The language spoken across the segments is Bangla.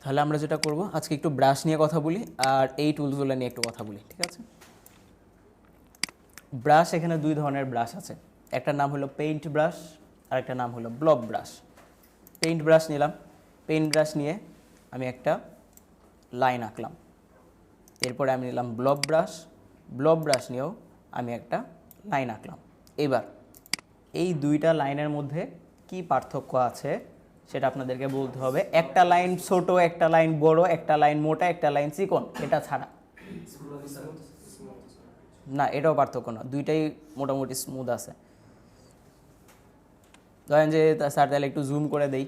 তাহলে আমরা যেটা করব আজকে একটু ব্রাশ নিয়ে কথা বলি আর এই টুলসগুলো নিয়ে একটু কথা বলি, ঠিক আছে? ব্রাশ, এখানে দুই ধরনের ব্রাশ আছে, একটা নাম হলো পেইন্ট ব্রাশ আর একটা নাম হলো ব্লব ব্রাশ। পেইন্ট ব্রাশ নিলাম, পেইন্ট ব্রাশ নিয়ে আমি একটা লাইন আঁকলাম। এরপরে আমি নিলাম ব্লব ব্রাশ, ব্লব ব্রাশ নিয়েও আমি একটা লাইন আঁকলাম। এবার এই দুইটা লাইনের মধ্যে কি পার্থক্য আছে সেটা আপনাদেরকে বলতে হবে। একটা লাইন ছোট, একটা লাইন বড়, একটা লাইন মোটা, একটা লাইন চিকন, এটা ছাড়া না, এটাও পার্থক্য না, দুইটাই মোটামুটি স্মুথ আছে। ধরেন যে স্যার তাহলে একটু জুম করে দেই,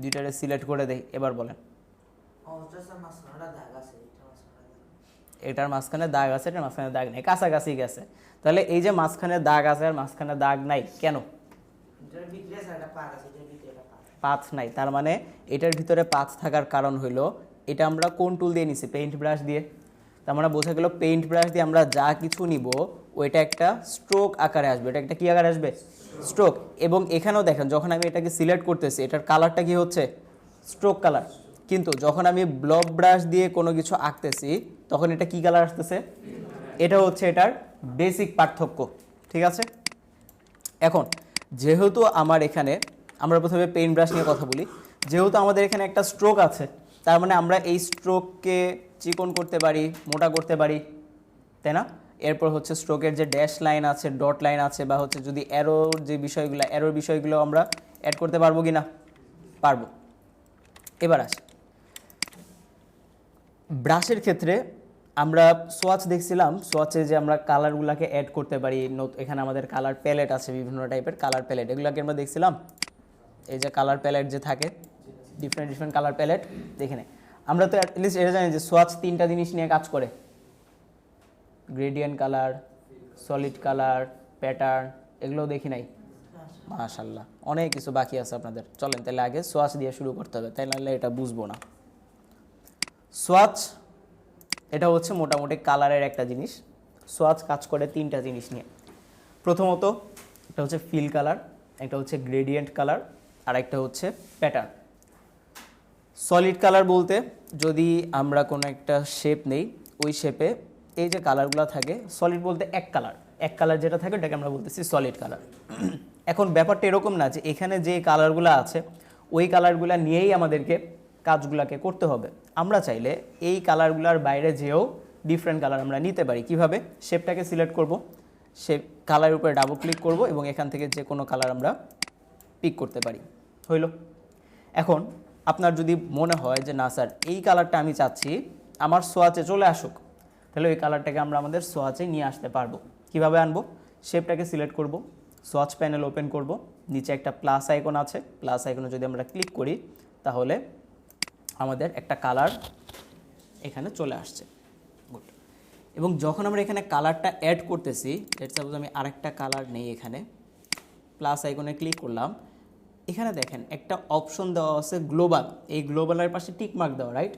দুইটারে সিলেক্ট করে দেই, এবার বলেন। এটার মাঝখানে দাগ আছে, এটার মাঝখানে দাগ নেই, কাছাকাছি গেছে। তাহলে এই যে মাঝখানে দাগ আছে আর মাঝখানে দাগ নাই কেন? পাথ নাই, তার মানে এটার ভিতরে পাথ থাকার কারণ হইলো এটা আমরা কোন টুল দিয়ে নিছি? পেইন্ট ব্রাশ দিয়ে। তার মানে বোঝা গেল পেইন্ট ব্রাশ দিয়ে আমরা যা কিছু নিব ওইটা একটা স্ট্রোক আকারে আসবে। এটা একটা কি আকারে আসবে? স্ট্রোক। এবং এখানেও দেখেন যখন আমি এটাকে সিলেক্ট করতেছি এটার কালারটা কি হচ্ছে? Stroke colour. কিন্তু যখন আমি ব্লব ব্রাশ দিয়ে কোনো কিছু আঁকতেছি তখন এটা কি কালার আসতেছে? এটা হচ্ছে এটার বেসিক পার্থক্য, ঠিক আছে? এখন যেহেতু আমার এখানে, আমরা প্রথমে পেইন্ট ব্রাশ নিয়ে কথা বলি, যেহেতু আমাদের এখানে একটা স্ট্রোক আছে তার মানে আমরা এই স্ট্রোককে চিকন করতে পারি, মোটা করতে পারি, তাই না? এরপর হচ্ছে স্ট্রোকের যে ড্যাশ লাইন আছে, ডট লাইন আছে, বা হচ্ছে যদি অ্যারোর যে বিষয়গুলো, অ্যারোর বিষয়গুলো আমরা অ্যাড করতে পারবো কি না? পারবো। এবার আসি ব্রাশের ক্ষেত্রে। আমরা সোয়াচ দেখছিলাম, সোয়াচে যে আমরা কালারগুলোকে অ্যাড করতে পারি, এখানে আমাদের কালার প্যালেট আছে, বিভিন্ন টাইপের কালার প্যালেট, এগুলোকে আমরা দেখছিলাম। এই যে কালার প্যালেট যে থাকে, ডিফারেন্ট ডিফারেন্ট কালার প্যালেট, দেখে নেই। আমরা তো অ্যাটলিস্ট এটা জানি যে সোয়াচ তিনটা জিনিস নিয়ে কাজ করে: gradient colour, solid colour, pattern, এগুলোও দেখি নাই। মাশাআল্লাহ, অনেক কিছু বাকি আছে আপনাদের। চলেন তাহলে আগে সোয়াচ দিয়ে শুরু করতে হবে, তাই নাহলে এটা বুঝবো না। সোয়াচ এটা হচ্ছে মোটামুটি কালারের একটা জিনিস। সোয়াচ কাজ করে তিনটা জিনিস নিয়ে। প্রথমত একটা হচ্ছে ফিল কালার, একটা হচ্ছে গ্রেডিয়েন্ট কালার, আর একটা হচ্ছে প্যাটার্ন। সলিড কালার বলতে যদি আমরা কোনো একটা শেপ নেই, ওই শেপে এই যে কালারগুলো থাকে, সলিড বলতে এক কালার যেটা থাকে ওটাকে আমরা বলতেছি সলিড কালার। এখন ব্যাপারটা এরকম না যে এখানে যে কালারগুলো আছে ওই কালারগুলো নিয়েই আমাদেরকে কাজগুলোকে করতে হবে। আমরা চাইলে এই কালারগুলোর বাইরে যেও ডিফারেন্ট কালার আমরা নিতে পারি। কিভাবে? শেপটাকে সিলেক্ট করব, শেপ কালারের উপরে ডাবল ক্লিক করব এবং এখান থেকে যে কোনো কালার আমরা পিক করতে পারি। হইল। এখন আপনার যদি মনে হয় যে না স্যার এই কালারটা আমি চাচ্ছি আমার সোয়াচে চলে আসুক, তাহলে ওই কালারটাকে আমরা আমাদের সোয়াচে নিয়ে আসতে পারবো। কিভাবে আনবো? শেপটাকে সিলেক্ট করব, সোয়াচ প্যানেল ওপেন করব, নিচে একটা প্লাস আইকন আছে, প্লাস আইকনে যদি আমরা ক্লিক করি তাহলে আমাদের একটা কালার এখানে চলে আসছে। গুড। এবং যখন আমরা এখানে কালারটা অ্যাড করতেছি, লেটস সাপোজ আমি আরেকটা কালার নেই, এখানে প্লাস আইকনে ক্লিক করলাম, এখানে দেখেন একটা অপশন দেওয়া আছে গ্লোবাল, এই গ্লোবালের পাশে টিক মার্ক দেওয়া, রাইট?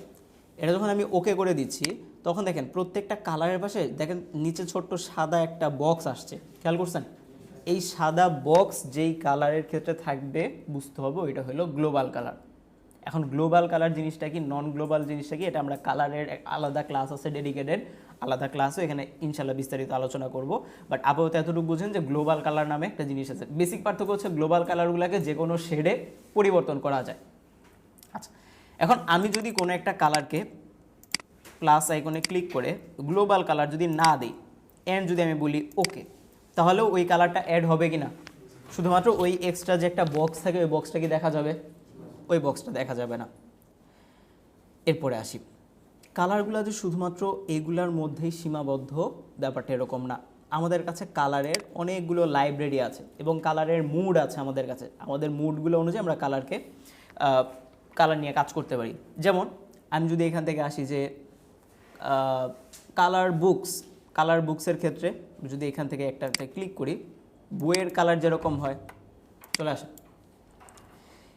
এটা যখন আমি ওকে করে দিচ্ছি তখন দেখেন প্রত্যেকটা কালারের পাশে দেখেন নিচে ছোট্ট সাদা একটা বক্স আসছে, খেয়াল করছেন? এই সাদা বক্স যেই কালারের ক্ষেত্রে থাকবে বুঝতে হবে ওইটা হলো গ্লোবাল কালার। এখন গ্লোবাল কালার জিনিসটা কি, নন গ্লোবাল জিনিসটা কি, এটা আমরা কালারের আলাদা ক্লাস আছে ডেডিকেটেড, আলাদা ক্লাসও এখানে ইনশাল্লাহ বিস্তারিত আলোচনা করব। বাট আপাতত এতটুকু বুঝেন যে গ্লোবাল কালার নামে একটা জিনিস আছে। বেসিক পার্থক্য হচ্ছে গ্লোবাল কালারগুলোকে যে কোনো শেডে পরিবর্তন করা যায়। আচ্ছা, এখন আমি যদি কোনো একটা কালারকে প্লাস আইকনে ক্লিক করে গ্লোবাল কালার যদি না দিই, এন্ড যদি আমি বলি ওকে, তাহলেও ওই কালারটা অ্যাড হবে কি না? শুধুমাত্র ওই এক্সট্রা যে একটা বক্স থাকে ওই বক্সটা কি দেখা যাবে? ওই বক্সটা দেখা যাবে না। এরপরে আসি, কালারগুলো যে শুধুমাত্র এগুলার মধ্যেই সীমাবদ্ধ ব্যাপারটা এরকম না। আমাদের কাছে কালারের অনেকগুলো লাইব্রেরি আছে এবং কালারের মুড আছে আমাদের কাছে। আমাদের মুডগুলো অনুযায়ী আমরা কালার নিয়ে কাজ করতে পারি। যেমন আমি যদি এখান থেকে আসি যে কালার বুকসের ক্ষেত্রে যদি এখান থেকে একটাতে ক্লিক করি, বইয়ের কালার যেরকম হয়, চলে আসে।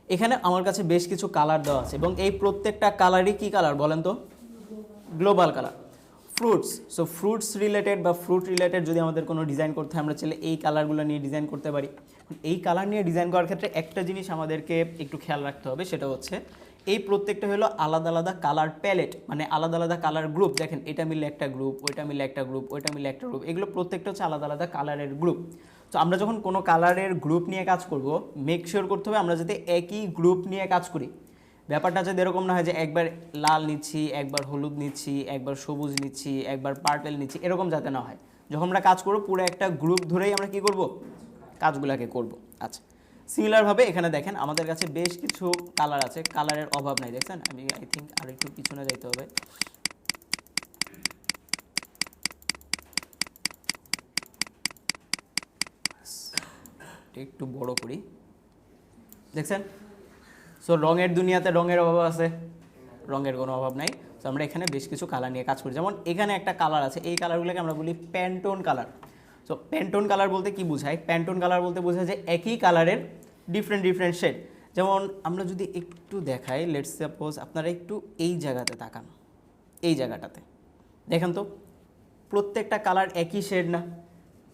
এখানে আমার কাছে বেশ কিছু কালার দেওয়া আছে এবং এই প্রত্যেকটা কালারই কি কালার বলেন তো? Global colour. Fruits, so fruits related বা ফ্রুট রিলেটেড যদি আমাদের কোনো ডিজাইন করতে হয় আমরা চাইলে এই কালারগুলো নিয়ে ডিজাইন করতে পারি। এই কালার নিয়ে ডিজাইন করার ক্ষেত্রে একটা জিনিস আমাদেরকে একটু খেয়াল রাখতে হবে, সেটা হচ্ছে এই প্রত্যেকটা হলো আলাদা আলাদা কালার প্যালেট, মানে আলাদা আলাদা কালার গ্রুপ। দেখেন এটা মিলে একটা গ্রুপ, ওইটা মিলে একটা গ্রুপ, ওইটা মিলে একটা গ্রুপ, এগুলো প্রত্যেকটা হচ্ছে আলাদা আলাদা কালারের গ্রুপ। তো আমরা যখন কোনো কালারের গ্রুপ নিয়ে কাজ করব, মেক শিওর করতে হবে আমরা যাতে একই গ্রুপ নিয়ে কাজ করি। ব্যাপারটা যদি এরকম না হয় যে একবার লাল নিচ্ছি, একবার হলুদ নিচ্ছি, একবার সবুজ নিচ্ছি, একবার পার্পেল নিচ্ছি, এরকম যাতে না হয়। যখন আমরা কাজ করবো পুরো একটা গ্রুপ ধরেই আমরা কি করব, কাজগুলোকে করব। আচ্ছা, সিমিলারভাবে এখানে দেখেন আমাদের কাছে বেশ কিছু কালার আছে, কালারের অভাব নাই। দেখছেন, আমি আই থিঙ্ক আর একটু পিছনে যাইতে হবে। একটু বড় করি, দেখছেন। সো রঙের দুনিয়াতে রঙের অভাব আছে, রঙের কোনো অভাব নাই। তো আমরা এখানে বেশ কিছু কালার নিয়ে কাজ করি। যেমন এখানে একটা কালার আছে, এই কালারগুলোকে আমরা বলি Pantone colour. So Pantone colour বলতে কি বোঝায়? প্যান্টোন কালার বলতে বোঝায় যে একই কালারের ডিফারেন্ট ডিফারেন্ট শেড। যেমন আমরা যদি একটু দেখাই, লেটস সাপোজ আপনারা একটু এই জায়গাতে তাকান, এই জায়গাটাতে দেখেন তো প্রত্যেকটা কালার একই শেড না?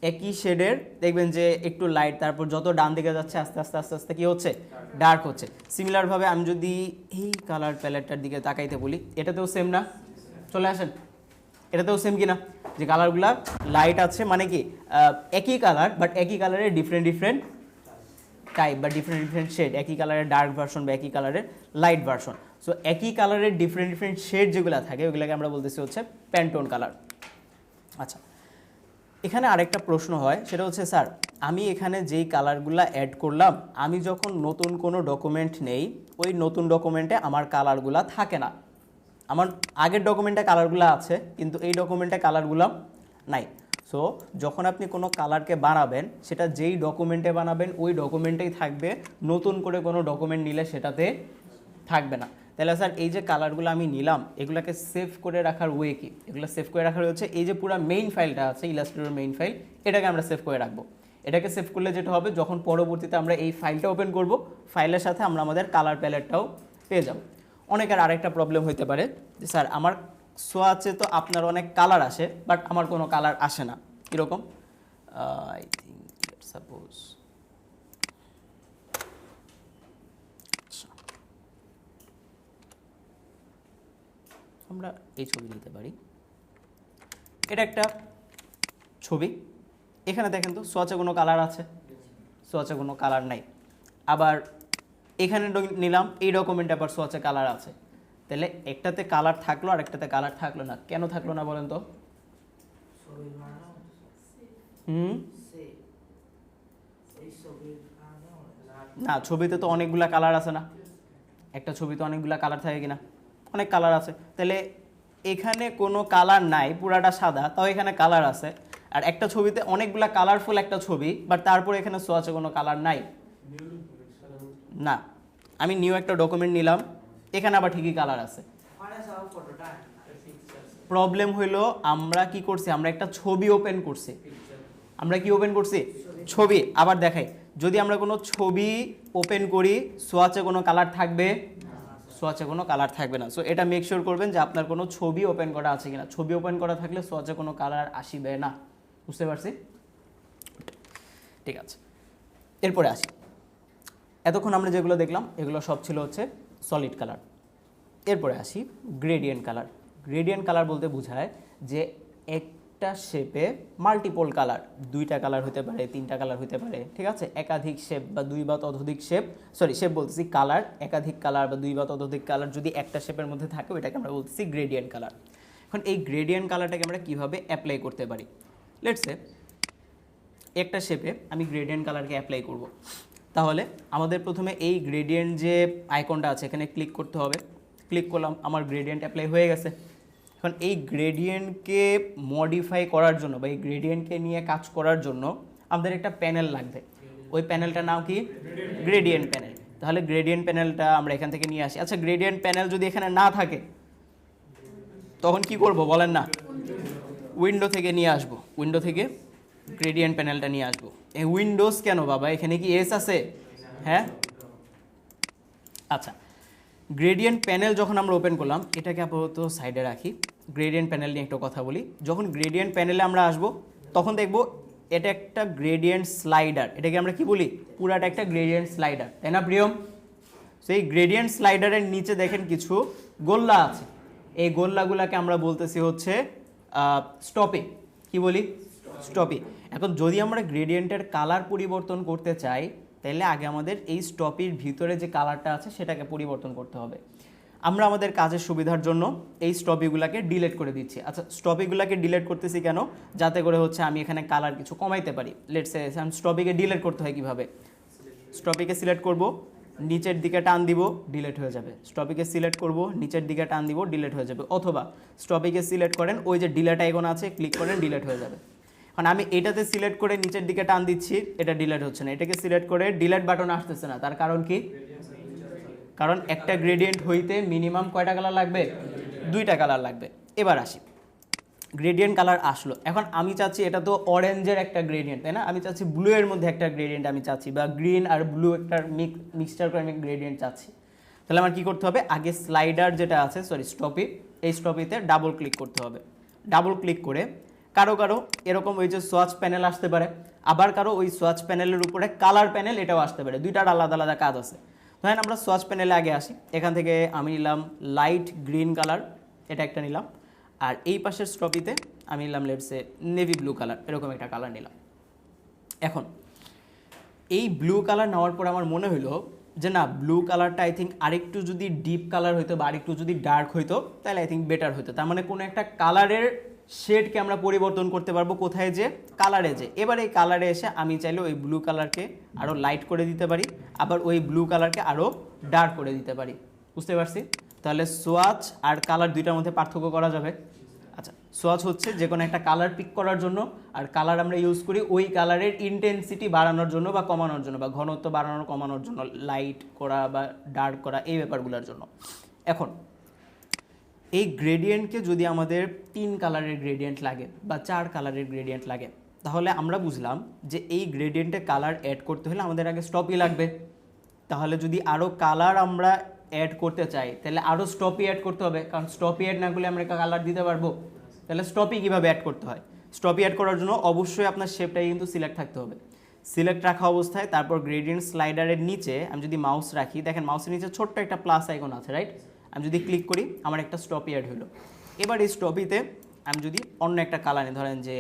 একই শেডের দেখবেন যে একটু লাইট, তারপর যত ডান দিকে যাচ্ছে আস্তে আস্তে আস্তে আস্তে কী হচ্ছে, ডার্ক হচ্ছে। সিমিলারভাবে আমি যদি এই কালার প্যালেটটার দিকে তাকাইতে বলি, এটাতেও সেম না? চলে আসেন, এটাতেও সেম কি না? যে কালারগুলা লাইট আছে মানে কি একই কালার, বাট একই কালারের ডিফারেন্ট ডিফারেন্ট টাইপ বা ডিফারেন্ট ডিফারেন্ট শেড। একই কালারের ডার্ক ভার্সন বা একই কালারের লাইট ভার্সন। সো একই কালারের ডিফারেন্ট ডিফারেন্ট শেড যেগুলো থাকে ওগুলোকে আমরা বলতেছি হচ্ছে প্যান্টোন কালার। আচ্ছা, এখানে আরেকটা প্রশ্ন হয়, সেটা হচ্ছে স্যার আমি এখানে যেই কালারগুলো অ্যাড করলাম, আমি যখন নতুন কোনো ডকুমেন্ট নেই, ওই নতুন ডকুমেন্টে আমার কালারগুলো থাকে না। আমার আগের ডকুমেন্টে কালারগুলো আছে, কিন্তু এই ডকুমেন্টে কালারগুলো নাই। সো যখন আপনি কোনো কালারকে বানাবেন, সেটা যেই ডকুমেন্টে বানাবেন ওই ডকুমেন্টেই থাকবে, নতুন করে কোনো ডকুমেন্ট নিলে সেটাতে থাকবে না। তাহলে স্যার এই যে কালারগুলো আমি নিলাম, এগুলোকে সেভ করে রাখার ওয়ে কি? এগুলো সেভ করে রাখার হচ্ছে এই যে পুরো মেইন ফাইলটা আছে, ইলাস্ট্রেটর মেইন ফাইল, এটাকে আমরা সেভ করে রাখবো। এটাকে সেভ করলে যেটা হবে, যখন পরবর্তীতে আমরা এই ফাইলটা ওপেন করব, ফাইলের সাথে আমরা আমাদের কালার প্যালেটটাও পেয়ে যাব। অনেকের আরেকটা প্রবলেম হতে পারে যে স্যার আমার সোয়াচে তো আপনার অনেক কালার আসে, বাট আমার কোনো কালার আসে না। কীরকম? আই থিঙ্ক লেটস সাপোজ আমরা এই ছবি নিতে পারি। এটা একটা ছবি, এখানে দেখেন তো সোয়াচে কোনো কালার আছে? সোয়াচে কোনো কালার নাই। আবার এখানে নিলাম, এই ডকুমেন্টে আবার সোয়াচে কালার আছে। তাহলে একটাতে কালার থাকলো আর একটাতে কালার থাকলো না, কেন থাকলো না বলেন তো? না, ছবিতে তো অনেকগুলা কালার আছে না? একটা ছবিতে অনেকগুলা কালার থাকে কিনা? অনেক কালার আছে। তাহলে এখানে কোনো কালার নাই, পুরাটা সাদা, তাও এখানে কালার আছে। আর একটা ছবিতে অনেকগুলা কালারফুল একটা ছবি, বাট তারপরে এখানে সোয়াচে কোনো কালার নাই না। আমি নিউ একটা ডকুমেন্ট নিলাম, এখানে আবার ঠিকই কালার আছে। প্রবলেম হইলো আমরা কি করছি, আমরা একটা ছবি ওপেন করছি। আমরা কি ওপেন করছি? ছবি। আবার দেখাই, যদি আমরা কোনো ছবি ওপেন করি, সোয়াচে কোনো কালার থাকবে? সোয়াচে কোনো কালার থাকবে না। সো এটা মেক শিওর করবেন যে আপনার কোনো ছবি ওপেন করা আছে কিনা। ছবি ওপেন করা থাকলে সোয়াচে কোনো কালার আসিবে না। বুঝতে পারছি? ঠিক আছে, এরপরে আসি। এতক্ষণ আমরা যেগুলো দেখলাম এগুলো সব ছিল হচ্ছে সলিড কালার। এরপরে আসি গ্রেডিয়েন্ট কালার। গ্রেডিয়েন্ট কালার বলতে বোঝায় যে একটা শেপে মাল্টিপল কালার, দুইটা কালার হতে পারে, তিনটা কালার হতে পারে, ঠিক আছে? একাধিক শেপ বা দুই বা ততোধিক শেপ, শেপ বলতেছি কালার, একাধিক কালার বা দুই বা ততোধিক কালার যদি একটা শেপের মধ্যে থাকে, ওইটাকে আমরা বলতেছি গ্রেডিয়েন্ট কালার। এখন এই গ্রেডিয়েন্ট কালারটাকে আমরা কীভাবে অ্যাপ্লাই করতে পারি? লেটস সে একটা শেপে আমি গ্রেডিয়েন্ট কালারকে অ্যাপ্লাই করব। তাহলে আমাদের প্রথমে এই গ্রেডিয়েন্ট যে আইকনটা আছে এখানে ক্লিক করতে হবে। ক্লিক করলাম, আমার গ্রেডিয়েন্ট অ্যাপ্লাই হয়ে গেছে। এখন এই গ্রেডিয়েন্টকে মডিফাই করার জন্য বা এই গ্রেডিয়েন্টকে নিয়ে কাজ করার জন্য আমাদের একটা প্যানেল লাগবে। ওই প্যানেলটার নাম কি? Gradient panel. তাহলে গ্রেডিয়েন্ট প্যানেলটা আমরা এখান থেকে নিয়ে আসি। আচ্ছা, গ্রেডিয়েন্ট প্যানেল যদি এখানে না থাকে তখন কি করব বলেন না? উইন্ডো থেকে নিয়ে আসব, উইন্ডো থেকে গ্রেডিয়েন্ট প্যানেলটা নিয়ে আসবো। এই উইন্ডোজ কেন বাবা, এখানে কি এস আছে? হ্যাঁ, আচ্ছা। গ্রেডিয়েন্ট প্যানেল যখন আমরা ওপেন করলাম, এটাকে আপাতত সাইডে রাখি। গ্রেডিয়েন্ট প্যানেল নিয়ে একটা কথা বলি। যখন গ্রেডিয়েন্ট প্যানেলে আমরা আসব তখন দেখব এটা একটা গ্রেডিয়েন্ট স্লাইডার। এটাকে আমরা কি বলি? পুরাটা একটা গ্রেডিয়েন্ট স্লাইডার, তাই না প্রিয়ম? সেই গ্রেডিয়েন্ট স্লাইডারের নিচে দেখেন কিছু গোল্লা আছে, এই গোল্লাগুলাকে আমরা বলতেছি হচ্ছে স্টপি। কি বলি? স্টপি। এখন যদি আমরা গ্রেডিয়েন্টের কালার পরিবর্তন করতে চাই তাহলে আগে আমাদের এই স্টপির ভিতরে যে কালারটা আছে সেটাকে পরিবর্তন করতে হবে। আমরা আমাদের কাজের সুবিধার জন্য এই স্টপিগুলোকে ডিলিট করে দিচ্ছি। আচ্ছা, স্টপিগুলোকে ডিলিট করতেছি কেন? যাতে করে হচ্ছে আমি এখানে কালার কিছু কমাইতে পারি। লেটস সে আমি স্টপিকে ডিলিট করতে হয় কীভাবে? স্টপিকে সিলেক্ট করব, নিচের দিকে টান দিব, ডিলিট হয়ে যাবে। স্টপিকে সিলেক্ট করব, নিচের দিকে টান দিব, ডিলিট হয়ে যাবে। অথবা স্টপিকে সিলেক্ট করেন, ওই যে ডিলিট আইকন আছে ক্লিক করেন, ডিলিট হয়ে যাবে। এখন আমি এটাতে সিলেক্ট করে নিচের দিকে টান দিচ্ছি, এটা ডিলিট হচ্ছে না। এটাকে সিলেক্ট করে ডিলিট বাটন আসতেছে না। তার কারণ কি? কারণ একটা গ্রেডিয়েন্ট হইতে মিনিমাম কয়টা কালার লাগবে? 2টা কালার লাগবে। এবার আসি, গ্রেডিয়েন্ট কালার আসলো। এখন আমি চাচ্ছি, এটা তো অরেঞ্জের একটা গ্রেডিয়েন্ট, তাই না? আমি চাচ্ছি ব্লু এর মধ্যে একটা গ্রেডিয়েন্ট আমি চাচ্ছি, বা গ্রিন আর ব্লু একটা মিক্সচার করে আমি গ্রেডিয়েন্ট চাচ্ছি। তাহলে আমার কি করতে হবে? আগে স্লাইডার যেটা আছে, সরি স্টপি, এই স্টপিতে ডাবল ক্লিক করতে হবে। ডাবল ক্লিক করে কারো কারো এরকম ওই যে সোয়াচ প্যানেল আসতে পারে, আবার কারো ওই সোয়াচ প্যানেলের উপরে কালার প্যানেল এটাও আসতে পারে। দুইটার আলাদা আলাদা কাজ আছে। ধরেন আমরা সোয়াচ প্যানেলে আগে আসি, এখান থেকে আমি নিলাম লাইট গ্রিন কালার, এটা একটা নিলাম। আর এই পাশের স্টপিতে আমি নিলাম লেটসে নেভি ব্লু কালার, এরকম একটা কালার নিলাম। এখন এই ব্লু কালার নেওয়ার পর আমার মনে হলো যে না, ব্লু কালারটা আই থিঙ্ক আরেকটু যদি ডিপ কালার হইতো বা আরেকটু যদি ডার্ক হইতো তাহলে আই থিঙ্ক বেটার হতো। তার মানে কোনো একটা কালারের শেডকে আমরা পরিবর্তন করতে পারবো। কোথায়? যে কালারে। যে এবার এই কালারে এসে আমি চাইলে ওই ব্লু কালারকে আরও লাইট করে দিতে পারি, আবার ওই ব্লু কালারকে আরও ডার্ক করে দিতে পারি। বুঝতে পারছি? তাহলে সোয়াচ আর কালার দুইটার মধ্যে পার্থক্য করা যাবে। আচ্ছা, সোয়াচ হচ্ছে যে কোনো একটা কালার পিক করার জন্য, আর কালার আমরা ইউজ করি ওই কালারের ইন্টেন্সিটি বাড়ানোর জন্য বা কমানোর জন্য, বা ঘনত্ব বাড়ানো কমানোর জন্য, লাইট করা বা ডার্ক করা, এই ব্যাপারগুলোর জন্য। এখন এই গ্রেডিয়েন্টকে যদি আমাদের 3 কালারের গ্রেডিয়েন্ট লাগে বা 4 কালারের গ্রেডিয়েন্ট লাগে, তাহলে আমরা বুঝলাম যে এই গ্রেডিয়েন্টে কালার অ্যাড করতে হলে আমাদের আগে স্টপই লাগবে। তাহলে যদি আরও কালার আমরা অ্যাড করতে চাই তাহলে আরও স্টপই অ্যাড করতে হবে, কারণ স্টপই অ্যাড না করলে আমরা কালার দিতে পারবো। তাহলে স্টপই কীভাবে অ্যাড করতে হয়? স্টপই অ্যাড করার জন্য অবশ্যই আপনার শেপটাই কিন্তু সিলেক্ট থাকতে হবে। সিলেক্ট রাখা অবস্থায় তারপর গ্রেডিয়েন্ট স্লাইডারের নিচে আমি যদি মাউস রাখি, দেখেন মাউসের নিচে ছোট্ট একটা প্লাস আইকন আছে, রাইট? আমি যদি ক্লিক করি আমার একটা স্টপি অ্যাড হলো। এবার এই স্টপিতে আমি যদি অন্য একটা কালার নিই, ধরেন যে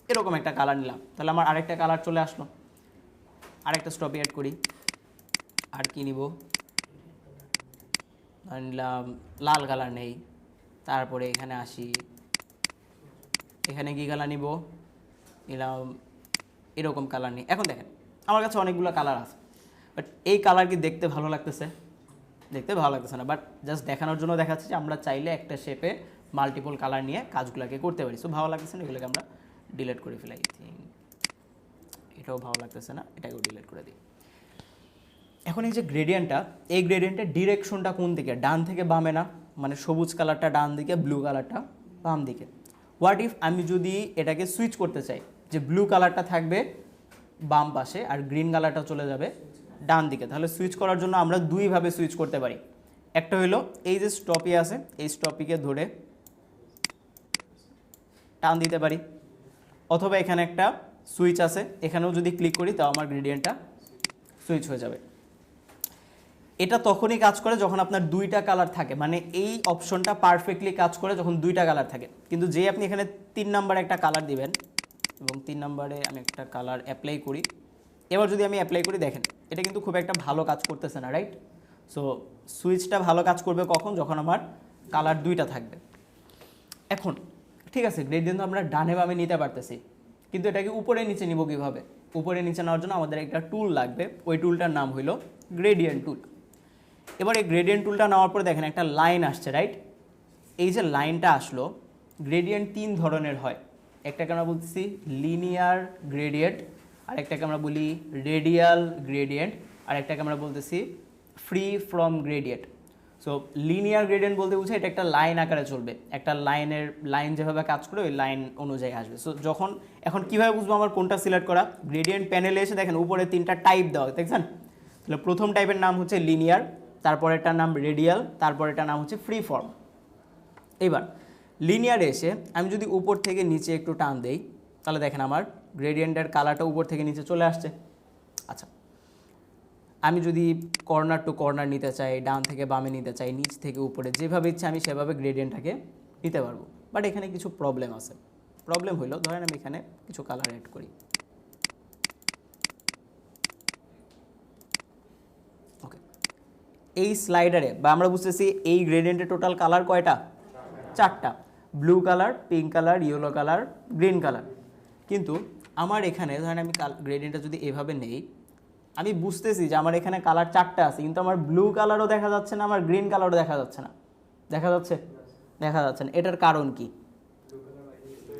এরকম একটা কালার নিলাম, তাহলে আমার আরেকটা কালার চলে আসলো। আরেকটা স্টপি অ্যাড করি, আর কি নিব? নিলাম লাল কালার নেই। তারপরে এখানে আসি, এখানে কি কালার নিব? নিলাম এরকম কালার নিই। এখন দেখেন আমার কাছে অনেকগুলো কালার আছে, বাট এই কালার কি দেখতে ভালো লাগতেছে? দেখতে ভালো লাগতেছে না, বাট জাস্ট দেখানোর জন্য দেখাচ্ছি যে আমরা চাইলে একটা শেপে মাল্টিপল কালার নিয়ে কাজগুলোকে করতে পারি। সো ভালো লাগতেছে না, এগুলোকে আমরা ডিলিট করে ফেলাই। এটাও ভালো লাগতেছে না, এটাকেও ডিলিট করে দিই। এখন এই যে গ্রেডিয়েন্টটা, এই গ্রেডিয়েন্টের ডিরেকশনটা কোন দিকে? ডান থেকে বামে না? মানে সবুজ কালারটা ডান দিকে, ব্লু কালারটা বাম দিকে। হোয়াট ইফ আমি যদি এটাকে সুইচ করতে চাই, যে ব্লু কালারটা থাকবে বাম পাশে আর গ্রিন কালারটা চলে যাবে ডান দিকে, তাহলে সুইচ করার জন্য আমরা দুইভাবে সুইচ করতে পারি। একটা হলো এই যে স্টপি আছে, এই স্টপিকে ধরে টান দিতে পারি, অথবা এখানে একটা সুইচ আছে, এখানেও যদি ক্লিক করি তাও আমার গ্রেডিয়েন্টটা সুইচ হয়ে যাবে। এটা তখনই কাজ করে যখন আপনার 2টা কালার থাকে, মানে এই অপশনটা পারফেক্টলি কাজ করে যখন 2টা কালার থাকে। কিন্তু যেই আপনি এখানে 3 নম্বরে একটা কালার দিবেন, এবং 3 নম্বরে আমি একটা কালার অ্যাপ্লাই করি, এবার যদি আমি অ্যাপ্লাই করি, দেখেন এটা কিন্তু খুব একটা ভালো কাজ করতেছে না, রাইট? সো সুইচটা ভালো কাজ করবে কখন? যখন আমার কালার 2টা থাকবে। এখন ঠিক আছে, গ্রেডিয়েন্ট আমরা ডানে বামে নিতে পারতেছি, কিন্তু এটাকে উপরে নিচে নিব কীভাবে? উপরে নিচে নেওয়ার জন্য আমাদের একটা টুল লাগবে, ওই টুলটার নাম হলো গ্রেডিয়েন্ট টুল। এবার এই গ্রেডিয়েন্ট টুলটা নেওয়ার পরে দেখেন একটা লাইন আসছে, রাইট? এই যে লাইনটা আসলো, গ্রেডিয়েন্ট 3 ধরনের হয়। একটাকে আমরা বলতেছি লিনিয়ার গ্রেডিয়েন্ট, আরেকটাকে আমরা বলি রেডিয়াল গ্রেডিয়েন্ট, আরেকটাকে আমরা বলতেছি free from gradient. So linear gradient বলতে বুঝে এটা একটা লাইন আকারে চলবে, একটা লাইন যেভাবে কাজ করে ওই লাইন অনুযায়ী আসবে। সো যখন এখন কীভাবে বুঝবো আমার কোনটা সিলেক্ট করা? গ্রেডিয়েন্ট প্যানেলে এসে দেখেন উপরে 3টা টাইপ দেওয়া, দেখছেন? তাহলে প্রথম টাইপের নাম হচ্ছে লিনিয়ার, তারপরেরটার নাম রেডিয়াল, তারপরেরটার নাম হচ্ছে ফ্রি ফর্ম। এবার লিনিয়ারে এসে আমি যদি উপর থেকে নিচে একটু টান দেই, তাহলে দেখেন আমার গ্রেডিয়েন্টের কালারটা উপর থেকে নিচে চলে আসছে। আচ্ছা, আমি যদি কর্নার টু কর্নার নিতে চাই, ডান থেকে বামে নিতে চাই, নিচ থেকে উপরে, যেভাবে ইচ্ছে আমি সেভাবে গ্রেডিয়েন্টটাকে নিতে পারবো। বাট এখানে কিছু প্রবলেম আছে। প্রবলেম হলো, ধরেন আমি এখানে কিছু কালার অ্যাড করি। ওকে, এই স্লাইডারে বা আমরা বুঝতেছি এই গ্রেডিয়েন্টে টোটাল কালার কয়টা? 4টা। Blue colour, pink colour, yellow colour, green colour. কিন্তু আমার এখানে ধরেন আমি গ্রেডিয়েন্টটা যদি এভাবে নেই, আমি বুঝতেছি যে আমার এখানে কালার 4টা আছে, কিন্তু আমার ব্লু কালারও দেখা যাচ্ছে না, আমার গ্রিন কালারও দেখা যাচ্ছে না। দেখা যাচ্ছে? দেখা যাচ্ছে না। এটার কারণ কি?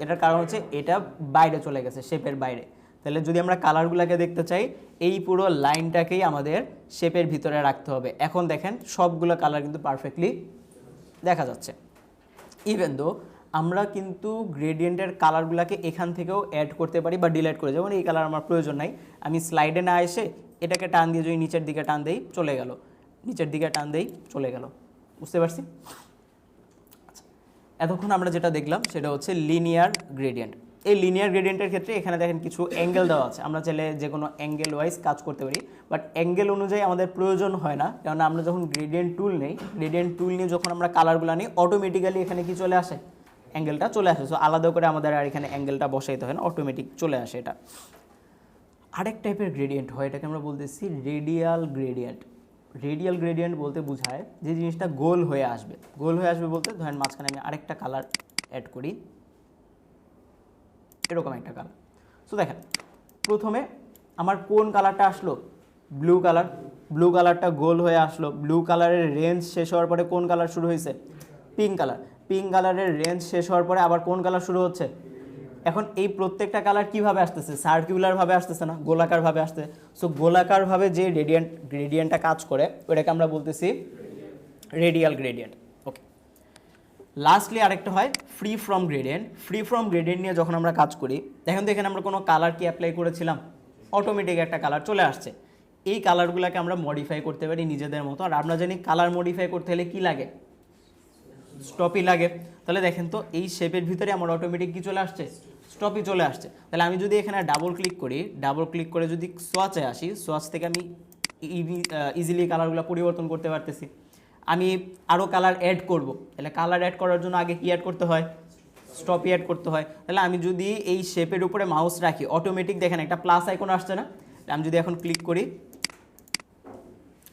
এটার কারণ হচ্ছে এটা বাইরে চলে গেছে, শেপের বাইরে। তাহলে যদি আমরা কালারগুলোকে দেখতে চাই, এই পুরো লাইনটাকেই আমাদের শেপের ভিতরে রাখতে হবে। এখন দেখেন সবগুলো কালার কিন্তু পারফেক্টলি দেখা যাচ্ছে। ইভেন দো আমরা কিন্তু গ্রেডিয়েন্টের কালারগুলোকে এখান থেকেও অ্যাড করতে পারি বা ডিলিট করে, যেমন এই কালার আমার প্রয়োজন নাই, আমি স্লাইডে না এসে এটাকে টান দিয়ে যদি নিচের দিকে টান দেই চলে গেল, নিচের দিকে টান দেই চলে গেল। বুঝতে পারছি? আচ্ছা, এতক্ষণ আমরা যেটা দেখলাম সেটা হচ্ছে লিনিয়ার গ্রেডিয়েন্ট। এই লিনিয়ার গ্রেডিয়েন্টের ক্ষেত্রে এখানে দেখেন কিছু অ্যাঙ্গেল দেওয়া আছে, আমরা চাইলে যে কোনো অ্যাঙ্গেল ওয়াইজ কাজ করতে পারি। বাট অ্যাঙ্গেল অনুযায়ী আমাদের প্রয়োজন হয় না, কারণ আমরা যখন গ্রেডিয়েন্ট টুল নেই, গ্রেডিয়েন্ট টুল নিয়ে যখন আমরা কালারগুলো নিই, অটোমেটিক্যালি এখানে কি চলে আসে? অ্যাঙ্গেলটা চলে আসে। সো আলাদা করে আমাদের আর এখানে অ্যাঙ্গেলটা বসাইতে হয় না, অটোমেটিক চলে আসে এটা। আরেক টাইপের গ্রেডিয়েন্ট হয়, এটাকে আমরা বলতেছি রেডিয়াল গ্রেডিয়েন্ট। রেডিয়াল গ্রেডিয়েন্ট বলতে বোঝায় যে জিনিসটা গোল হয়ে আসবে। গোল হয়ে আসবে বলতে ধরেন মাঝখানে আমি আরেকটা কালার অ্যাড করি, এরকম একটা কালার। সো দেখেন প্রথমে আমার কোন কালারটা আসলো? Blue colour. ব্লু কালারটা গোল হয়ে আসলো। ব্লু কালারের রেঞ্জ শেষ হওয়ার পরে কোন কালার শুরু হয়েছে? Pink colour. পিঙ্ক কালারের রেঞ্জ শেষ হওয়ার পরে আবার কোন কালার শুরু হচ্ছে? এখন এই প্রত্যেকটা কালার কিভাবে আসতেছে? সার্কুলারভাবে আসতেছে না, গোলাকারভাবে আসছে। সো গোলাকারভাবে যে গ্রেডিয়েন্টটা কাজ করে ওটাকে আমরা বলতেছি রেডিয়াল গ্রেডিয়েন্ট। ওকে, লাস্টলি আরেকটা হয় free from gradient. Free from gradient নিয়ে যখন আমরা কাজ করি, দেখেন তো এখানে আমরা কোনো কালার কি অ্যাপ্লাই করেছিলাম? অটোমেটিক একটা কালার চলে আসছে। এই কালারগুলোকে আমরা মডিফাই করতে পারি নিজেদের মতো। আর আমরা জানি কালার মডিফাই করতে হলে কি লাগে? স্টপি লাগে। তাহলে দেখেন তো এই শেপের ভিতরে আমার অটোমেটিক কি চলে আসছে? স্টপি চলে আসছে। তাহলে আমি যদি এখানে ডাবল ক্লিক করি, ডাবল ক্লিক করে যদি সোয়াচে আসি, সোয়াচ থেকে আমি ইজিলি কালারগুলো পরিবর্তন করতে পারতেছি। আমি আরও কালার অ্যাড করব, তাহলে কালার অ্যাড করার জন্য আগে কি অ্যাড করতে হয়? স্টপি অ্যাড করতে হয়। তাহলে আমি যদি এই শেপের উপরে মাউস রাখি, অটোমেটিক দেখেন একটা প্লাস আইকন আসছে না? আমি যদি এখন ক্লিক করি,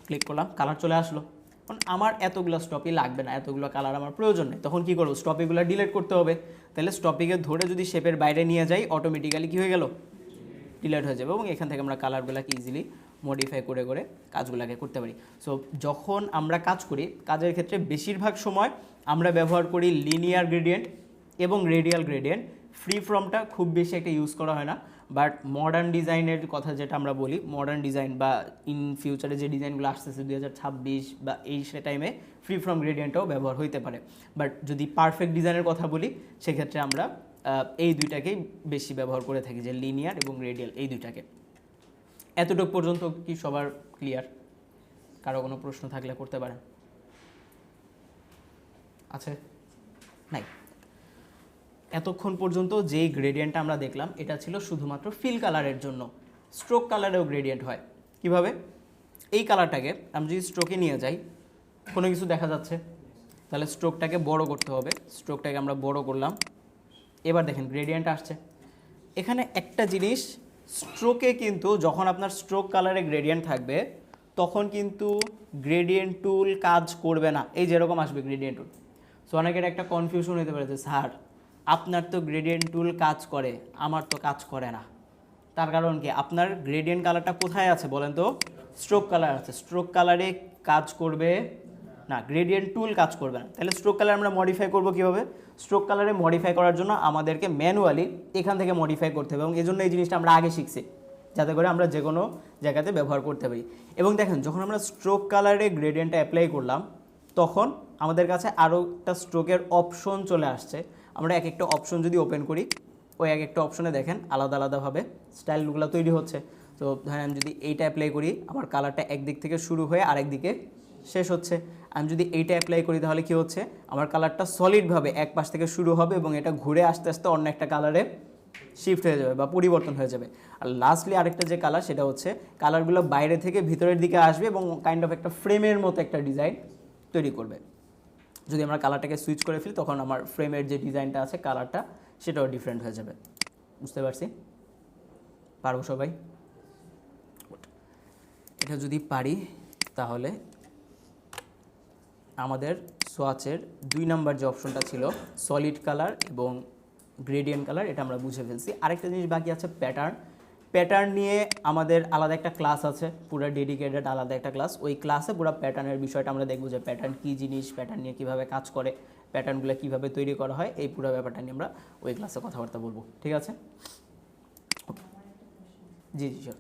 ক্লিক করলাম, কালার চলে আসলো। এখন আমার এতগুলো স্টপি লাগবে না, এতগুলো কালার আমার প্রয়োজন নেই। তখন কি করবো? স্টপিগুলো ডিলিট করতে হবে। তাহলে স্টপিকে ধরে যদি শেপের বাইরে নিয়ে যাই, অটোমেটিক্যালি কী হয়ে গেল? ডিলিট হয়ে যাবে। এবং এখান থেকে আমরা কালারগুলোকে ইজিলি মডিফাই করে করে কাজগুলোকে করতে পারি। সো যখন আমরা কাজ করি, কাজের ক্ষেত্রে বেশিরভাগ সময় আমরা ব্যবহার করি লিনিয়ার গ্রেডিয়েন্ট এবং রেডিয়াল গ্রেডিয়েন্ট। ফ্রি ফর্মটা খুব বেশি একটা ইউজ করা হয় না। বাট মডার্ন ডিজাইনের কথা যেটা আমরা বলি, মডার্ন ডিজাইন বা ইন ফিউচারে যে ডিজাইনগুলো আসতেছে 2026 বা এই সে টাইমে ফ্রি ফর্ম গ্রেডিয়েন্টটাও ব্যবহার হইতে পারে। বাট যদি পারফেক্ট ডিজাইনের কথা বলি, সেক্ষেত্রে আমরা এই দুইটাকেই বেশি ব্যবহার করে থাকি, যে লিনিয়ার এবং রেডিয়াল, এই দুইটাকে। এতটুকু পর্যন্ত কি সবার ক্লিয়ার? কারো কোনো প্রশ্ন থাকলে করতে পারেন। আছে? নাই? এতক্ষণ পর্যন্ত যেই গ্রেডিয়েন্টটা আমরা দেখলাম, এটা ছিল শুধুমাত্র ফিল কালারের জন্য। স্ট্রোক কালারেও গ্রেডিয়েন্ট হয়। কিভাবে? এই কালারটাকে আমি যদি স্ট্রোকে নিয়ে যাই, কোনো কিছু দেখা যাচ্ছে, তাহলে স্ট্রোকটাকে বড় করতে হবে। স্ট্রোকটাকে আমরা বড় করলাম। এবার দেখেন গ্রেডিয়েন্ট আসছে। এখানে একটা জিনিস, স্ট্রোকে কিন্তু যখন আপনার স্ট্রোক কালারে গ্রেডিয়েন্ট থাকবে, তখন কিন্তু গ্রেডিয়েন্ট টুল কাজ করবে না। এই যেরকম আসবে গ্রেডিয়েন্ট টুল। সো অনেকের একটা কনফিউশন হতে পারে যে স্যার আপনার তো গ্রেডিয়েন্ট টুল কাজ করে, আমার তো কাজ করে না। তার কারণ কি? আপনার গ্রেডিয়েন্ট কালারটা কোথায় আছে বলেন তো? স্ট্রোক কালার আছে। স্ট্রোক কালারে কাজ করবে না, গ্রেডিয়েন্ট টুল কাজ করবে না। তাহলে স্ট্রোক কালার আমরা মডিফাই করবো কীভাবে? স্ট্রোক কালারে মডিফাই করার জন্য আমাদেরকে ম্যানুয়ালি এখান থেকে মডিফাই করতে হবে, এবং এই জন্য এই জিনিসটা আমরা আগে শিখছি, যাতে করে আমরা যে কোনো জায়গাতে ব্যবহার করতে পারি। এবং দেখেন যখন আমরা স্ট্রোক কালারে গ্রেডিয়েন্টটা অ্যাপ্লাই করলাম, তখন আমাদের কাছে আরও একটা স্ট্রোকের অপশন চলে আসছে। আমরা এক একটা অপশন যদি ওপেন করি, ওই এক একটা অপশনে দেখেন আলাদা আলাদাভাবে স্টাইলগুলো তৈরি হচ্ছে। তো ধরেন আমি যদি এইটা অ্যাপ্লাই করি, আমার কালারটা একদিক থেকে শুরু হয়ে আরেক দিকে শেষ হচ্ছে। আমি যদি এইটা অ্যাপ্লাই করি, তাহলে কি হচ্ছে? আমার কালারটা সলিডভাবে এক পাশ থেকে শুরু হবে এবং এটা ঘুরে আস্তে আস্তে অন্য একটা কালারে শিফট হয়ে যাবে বা পরিবর্তন হয়ে যাবে। আর লাস্টলি আরেকটা যে কালার, সেটা হচ্ছে কালারগুলো বাইরে থেকে ভিতরের দিকে আসবে এবং কাইন্ড অফ একটা ফ্রেমের মতো একটা ডিজাইন তৈরি করবে। যদি আমরা কালারটাকে সুইচ করে ফেলি তখন আমার ফ্রেমের যে ডিজাইনটা আছে কালারটা সেটাও ডিফারেন্ট হয়ে যাবে। বুঝতে পারছি? পারবো সবাই? এটা যদি পারি তাহলে আমাদের সোয়াচের 2 নাম্বার যে অপশনটা ছিল সলিড কালার এবং গ্রেডিয়েন্ট কালার, এটা আমরা বুঝে ফেলছি। আরেকটা জিনিস বাকি আছে প্যাটার্ন। প্যাটার্ন নিয়ে আমাদের আলাদা একটা ক্লাস আছে, পুরো ডেডিকেটেড আলাদা একটা ক্লাস। ওই ক্লাসে পুরো প্যাটার্নের বিষয়টা আমরা দেখবো যে প্যাটার্ন কী জিনিস, প্যাটার্ন নিয়ে কীভাবে কাজ করে, প্যাটার্নগুলো কীভাবে তৈরি করা হয়, এই পুরো ব্যাপারটা নিয়ে আমরা ওই ক্লাসে কথাবার্তা বলবো। ঠিক আছে? জি জি স্যার।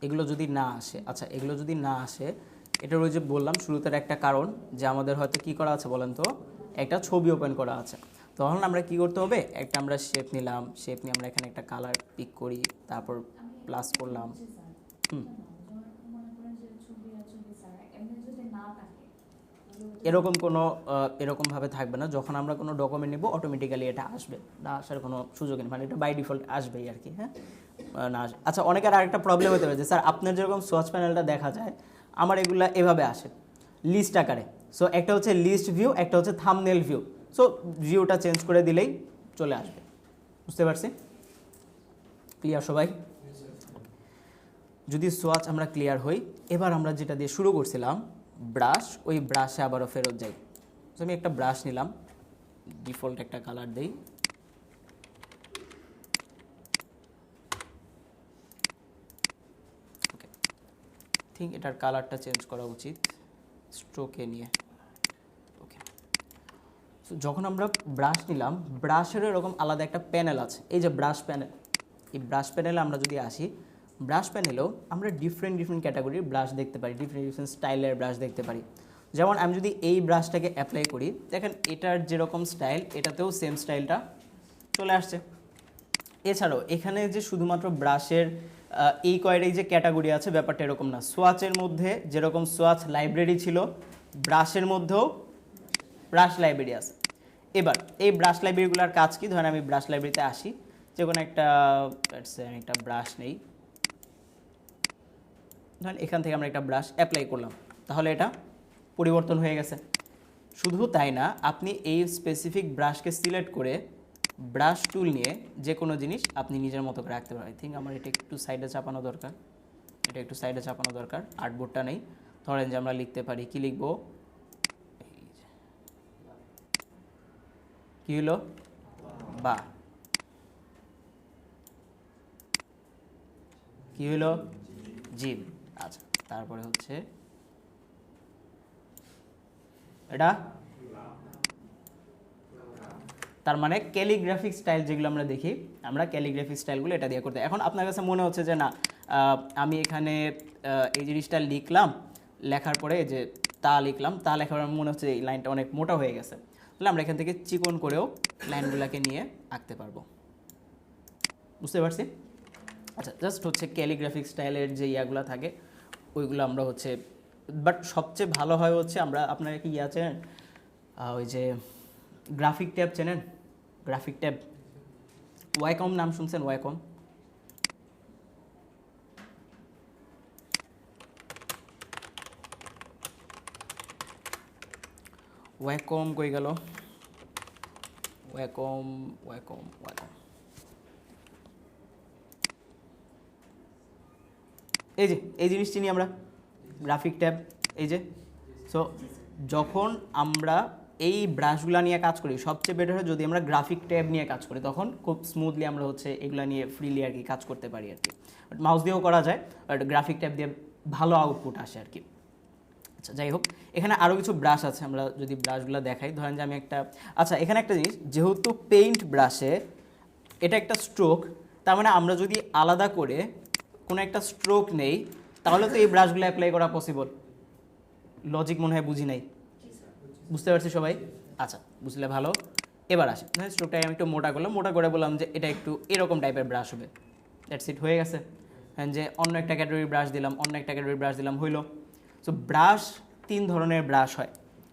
এগুলো যদি না আসে, আচ্ছা এগুলো যদি না আসে, এটার ওই যে বললাম শুরুতে একটা কারণ যে আমাদের হয়তো কি করা আছে বলেন তো, একটা ছবি ওপেন করা আছে। তখন আমরা কি করতে হবে, একটা আমরা শেপ নিলাম, শেপ নিয়ে আমরা এখানে একটা কালার পিক করি, তারপর প্লাস করলাম। এরকম কোনো এরকমভাবে থাকবে না। যখন আমরা কোনো ডকুমেন্ট নেব অটোমেটিক্যালি এটা আসবে, না আসার কোনো সুযোগ নেই, মানে এটা বাই ডিফল্ট আসবেই আর কি। হ্যাঁ না আচ্ছা, অনেকের আরেকটা প্রবলেম হতে পারে যে স্যার আপনার যেরকম সোয়াচ প্যানেলটা দেখা যায় আমার এগুলা এভাবে আসে লিস্ট আকারে। সো একটা হচ্ছে লিস্ট ভিউ, একটা হচ্ছে থাম্বনেল ভিউ। সো ভিউটা চেঞ্জ করে দিলেই চলে আসবে। বুঝতে পারছি? ক্লিয়ার সবাই? যদি সোয়াচ আমরা ক্লিয়ার হই, এবার আমরা যেটা দিয়ে শুরু করছিলাম ব্রাশ, ওই ব্রাশে আবারও ফেরত যাই। তো আমি একটা ব্রাশ নিলাম, ডিফল্ট একটা কালার দেই, ওকে। থিঙ্ক এটার কালারটা চেঞ্জ করা উচিত স্ট্রোকে নিয়ে, ওকে। তো যখন আমরা ব্রাশ নিলাম, ব্রাশেরও এরকম আলাদা একটা প্যানেল আছে, এই যে ব্রাশ প্যানেল। এই ব্রাশ প্যানেলে আমরা যদি আসি, ব্রাশ প্যানেলেও আমরা ডিফারেন্ট ক্যাটাগরির ব্রাশ দেখতে পারি, ডিফারেন্ট স্টাইলের ব্রাশ দেখতে পারি। যেমন আমি যদি এই ব্রাশটাকে অ্যাপ্লাই করি, দেখেন এটার যেরকম স্টাইল এটাতেও সেম স্টাইলটা চলে আসছে। এছাড়াও এখানে যে শুধুমাত্র ব্রাশের এই কয়টাই যে ক্যাটাগরি আছে ব্যাপারটা এরকম না। সোয়াচের মধ্যে যেরকম সোয়াচ লাইব্রেরি ছিল, ব্রাশের মধ্যেও ব্রাশ লাইব্রেরি আছে। এবার এই ব্রাশ লাইব্রেরিগুলোর কাজ কি? ধরেন আমি ব্রাশ লাইব্রেরিতে আসি, যে কোনো একটা আমি একটা ব্রাশ নেই, ধরেন এখান থেকে আমরা একটা ব্রাশ অ্যাপ্লাই করলাম, তাহলে এটা পরিবর্তন হয়ে গেছে। শুধু তাই না, আপনি এই স্পেসিফিক ব্রাশকে সিলেক্ট করে ব্রাশ টুল নিয়ে যে কোনো জিনিস আপনি নিজের মতো করে রাখতে পারেন। আই থিঙ্ক আমার এটা একটু সাইডে চাপানো দরকার, এটা একটু সাইডে চাপানো দরকার, আর্টবোর্ডটা নেই। ধরেন যে আমরা লিখতে পারি, কি লিখবো, কি হলো, বা, কি হলো, জিম। আচ্ছা, তারপরে হচ্ছে এটা, তার মানে ক্যালিগ্রাফিক স্টাইল যেগুলো আমরা দেখি, আমরা ক্যালিগ্রাফিক স্টাইলগুলো এটা দিয়ে করতে। এখন আপনার কাছে মনে হচ্ছে যে না, আমি এখানে এই জিনিসটা লিখলাম, লেখার পরে যে তা লিখলাম, তা লেখার মনে হচ্ছে এই লাইনটা অনেক মোটা হয়ে গেছে, তাহলে আমরা এখান থেকে চিকন করেও লাইনগুলোকে নিয়ে আঁকতে পারবো। বুঝতে পারছি? আচ্ছা, জাস্ট হচ্ছে ক্যালিগ্রাফিক স্টাইলের যে ইয়াগুলো থাকে ওইগুলো আমরা হচ্ছে, বাট সবচেয়ে ভালো হয় হচ্ছে আমরা, আপনারা কি ইয়া চেনেন, ওই যে গ্রাফিক ট্যাব চেনেন? গ্রাফিক ট্যাব, ওয়াইকম নাম শুনছেন? ওয়াইকম, ওয়াইকম কই গেল, ওয়াইকম ওয়াইকম ওয়াইকম, এই যে এই জিনিস চিনি আমরা, গ্রাফিক ট্যাব, এই যে। সো যখন আমরা এই ব্রাশগুলো নিয়ে কাজ করি, সবচেয়ে বেটার হয় যদি আমরা গ্রাফিক ট্যাব নিয়ে কাজ করি, তখন খুব স্মুথলি আমরা হচ্ছে এগুলো নিয়ে ফ্রিলি আর কি কাজ করতে পারি আর কি। বাট মাউস দিয়েও করা যায়, বাট গ্রাফিক ট্যাব দিয়ে ভালো আউটপুট আসে আর কি। আচ্ছা, যাই হোক, এখানে আরও কিছু ব্রাশ আছে, আমরা যদি ব্রাশগুলো দেখাই, ধরেন যে আমি একটা, আচ্ছা এখানে একটা জিনিস, যেহেতু পেইন্ট ব্রাশে এটা একটা স্ট্রোক, তার মানে আমরা যদি আলাদা করে কোনো একটা স্ট্রোক নেই, তাহলে তো এই ব্রাশগুলো অ্যাপ্লাই করা পসিবল। লজিক মনে হয় বুঝি নাই, বুঝতে পারছি সবাই? আচ্ছা, বুঝলে ভালো। এবার আসি, স্ট্রোকটাকে আমি একটু মোটা করলাম, মোটা করে বললাম যে এটা একটু এরকম টাইপের ব্রাশ হবে, দ্যাটস ইট, হয়ে গেছে। হ্যাঁ, যে অন্য একটা ক্যাটাগরির ব্রাশ দিলাম, অন্য একটা ক্যাটাগরির ব্রাশ দিলাম, হইলো। সো ব্রাশ 3 ধরনের ব্রাশ হয়,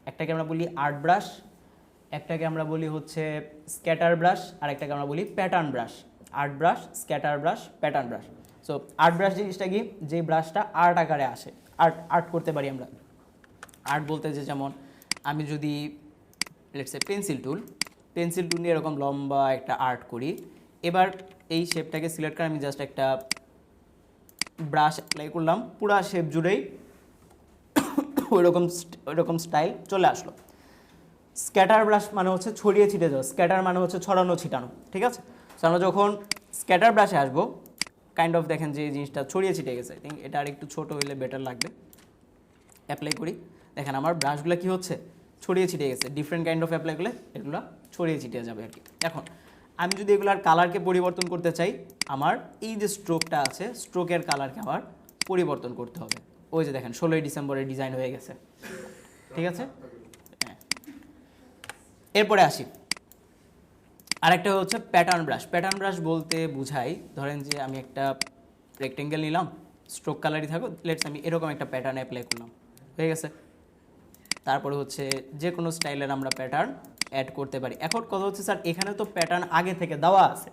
একটাকে আমরা বলি আর্ট ব্রাশ, একটাকে আমরা বলি হচ্ছে স্ক্যাটার ব্রাশ, আর একটাকে আমরা বলি pattern brush. Art brush, scatter brush, pattern brush. So art brush জিনিসটা কি, যে ব্রাশটা আর্ট আকারে আসে, আর্ট আর্ট করতে পারি আমরা। আর্ট বলতে যে যেমন আমি যদি লেটস সে পেন্সিল টুল নিয়ে এরকম লম্বা একটা আর্ট করি, এবার এই শেপটাকে সিলেক্ট করে আমি জাস্ট একটা ব্রাশ অ্যাপ্লাই করলাম, পুরা শেপ জুড়েই ওইরকম স্টাইল চলে আসলো। স্ক্যাটার ব্রাশ মানে হচ্ছে ছড়িয়ে ছিটে যাওয়া, স্ক্যাটার মানে হচ্ছে ছড়ানো ছিটানো, ঠিক আছে। সো আমরা যখন স্ক্যাটার ব্রাশে আসবো, কাইন্ড অফ দেখেন যে এই জিনিসটা ছড়িয়ে ছিটে গেছে, আই থিঙ্ক এটা আর একটু ছোটো হলে বেটার লাগবে। অ্যাপ্লাই করি, দেখেন আমার ব্রাশগুলো কি হচ্ছে, ছড়িয়ে ছিটিয়ে গেছে। ডিফারেন্ট কাইন্ড অফ অ্যাপ্লাই করলে এগুলো ছড়িয়ে ছিটিয়ে যাবে আর কি। এখন আমি যদি এগুলার কালারকে পরিবর্তন করতে চাই, আমার এই যে স্ট্রোকটা আছে, স্ট্রোকের কালারকে আবার পরিবর্তন করতে হবে। ওই যে দেখেন 16ই ডিসেম্বরের ডিজাইন হয়ে গেছে, ঠিক আছে। হ্যাঁ, এরপরে আসি আরেকটা হচ্ছে প্যাটার্ন ব্রাশ। প্যাটার্ন ব্রাশ বলতে বুঝাই, ধরেন যে আমি একটা রেক্টেঙ্গেল নিলাম, স্ট্রোক কালারই থাকো, লেটস আমি এরকম একটা প্যাটার্ন অ্যাপ্লাই করলাম, হয়ে গেছে। তারপরে হচ্ছে যে কোনো স্টাইলের আমরা প্যাটার্ন অ্যাড করতে পারি। এখন কথা হচ্ছে স্যার এখানে তো প্যাটার্ন আগে থেকে দেওয়া আছে,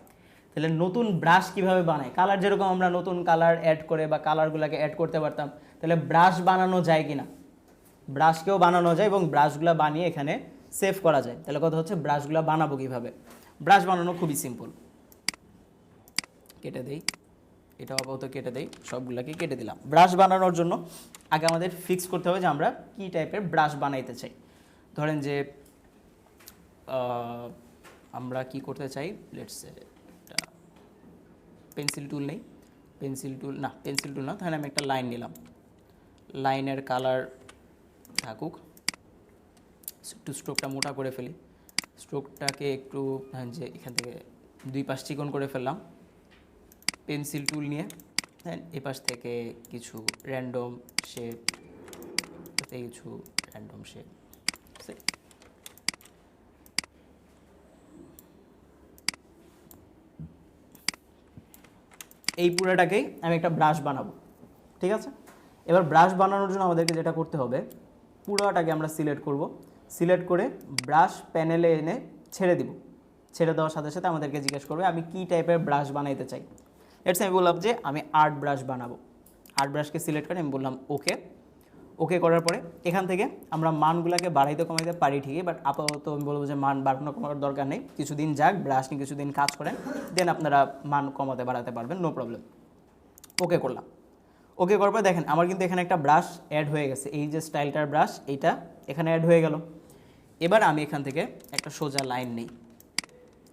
তাহলে নতুন ব্রাশ কিভাবে বানায়? কালার যেরকম আমরা নতুন কালার অ্যাড করে বা কালারগুলোকে অ্যাড করতে পারতাম, তাহলে ব্রাশ বানানো যায় কি না? ব্রাশকেও বানানো যায় এবং ব্রাশগুলো বানিয়ে এখানে সেভ করা যায়। তাহলে কথা হচ্ছে ব্রাশগুলো বানাবো কীভাবে? ব্রাশ বানানো খুবই সিম্পল। কেটে দেই, এটা আপাতত কেটে দেই, সবগুলোকে কেটে দিলাম। ব্রাশ বানানোর জন্য আগে আমাদের ফিক্স করতে হবে যে আমরা কী টাইপের ব্রাশ বানাইতে চাই। ধরেন যে আমরা কি করতে চাই, লেটস পেন্সিল টুল নেই, পেন্সিল টুল না, তাহলে আমি একটা লাইন নিলাম, লাইনের কালার থাকুক, একটু স্ট্রোকটা মোটা করে ফেলি, স্ট্রোকটাকে একটু যে এখান থেকে দুই পাশ চিকন করে ফেললাম। পেন্সিল টুল নিয়ে এ পাশ থেকে কিছু র্যান্ডম শেপ, এই পুরোটাকেই আমি একটা ব্রাশ বানাবো, ঠিক আছে। এবার ব্রাশ বানানোর জন্য আমাদেরকে যেটা করতে হবে, পুরোটাকে আমরা সিলেক্ট করব, সিলেক্ট করে ব্রাশ প্যানেলে এনে ছেড়ে দিব। ছেড়ে দেওয়ার সাথে সাথে আমাদেরকে জিজ্ঞেস করবে আমি কী টাইপের ব্রাশ বানাইতে চাই। আমি বললাম যে আমি আর্ট ব্রাশ বানাবো। আর্ট ব্রাশকে সিলেক্ট করে আমি বললাম ওকে। ওকে করার পরে এখান থেকে আমরা মানগুলোকে বাড়াইতে কমাইতে পারি ঠিকই, বাট আপাতত আমি বলবো যে মান বাড়ানো কমানোর দরকার নেই। কিছুদিন যাক, ব্রাশ নিয়ে কিছুদিন কাজ করেন, দেন আপনারা মান কমাতে বাড়াতে পারবেন, নো প্রবলেম। ওকে করলাম। ওকে করার পর দেখেন আমার কিন্তু এখানে একটা ব্রাশ অ্যাড হয়ে গেছে, এই যে স্টাইলটার ব্রাশ, এইটা এখানে অ্যাড হয়ে গেল। এবার আমি এখান থেকে একটা সোজা লাইন নেই,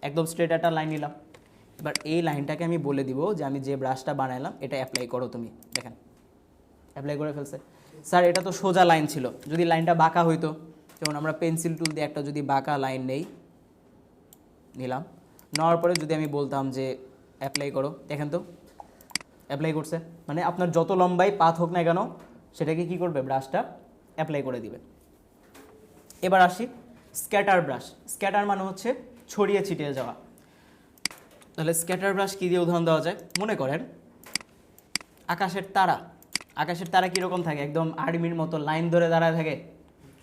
একদম স্ট্রেট একটা লাইন নিলাম। এবার এই লাইনটাকে আমি বলে দিব যে আমি যে ব্রাশটা বানাইলাম এটা অ্যাপ্লাই করো তুমি। দেখেন অ্যাপ্লাই করে ফেলছে। স্যার এটা তো সোজা লাইন ছিল, যদি লাইনটা বাঁকা হইতো, যেমন আমরা পেন্সিল টুল দিয়ে একটা যদি বাঁকা লাইন নিলাম, নেওয়ার পরে যদি আমি বলতাম যে অ্যাপ্লাই করো, দেখেন তো অ্যাপ্লাই করছে। মানে আপনার যত লম্বাই পাথ হোক না কেন সেটাকে কি করবে, ব্রাশটা অ্যাপ্লাই করে দিবে। এবার আসি স্ক্যাটার ব্রাশ। স্ক্যাটার মানে হচ্ছে ছড়িয়ে ছিটিয়ে যাওয়া। তাহলে স্ক্যাটার ব্রাশ কী দিয়ে উদাহরণ দেওয়া যায়? মনে করেন আকাশের তারা। আকাশের তারা কীরকম থাকে? একদম আর্মির মতো লাইন ধরে দাঁড়ায় থাকে,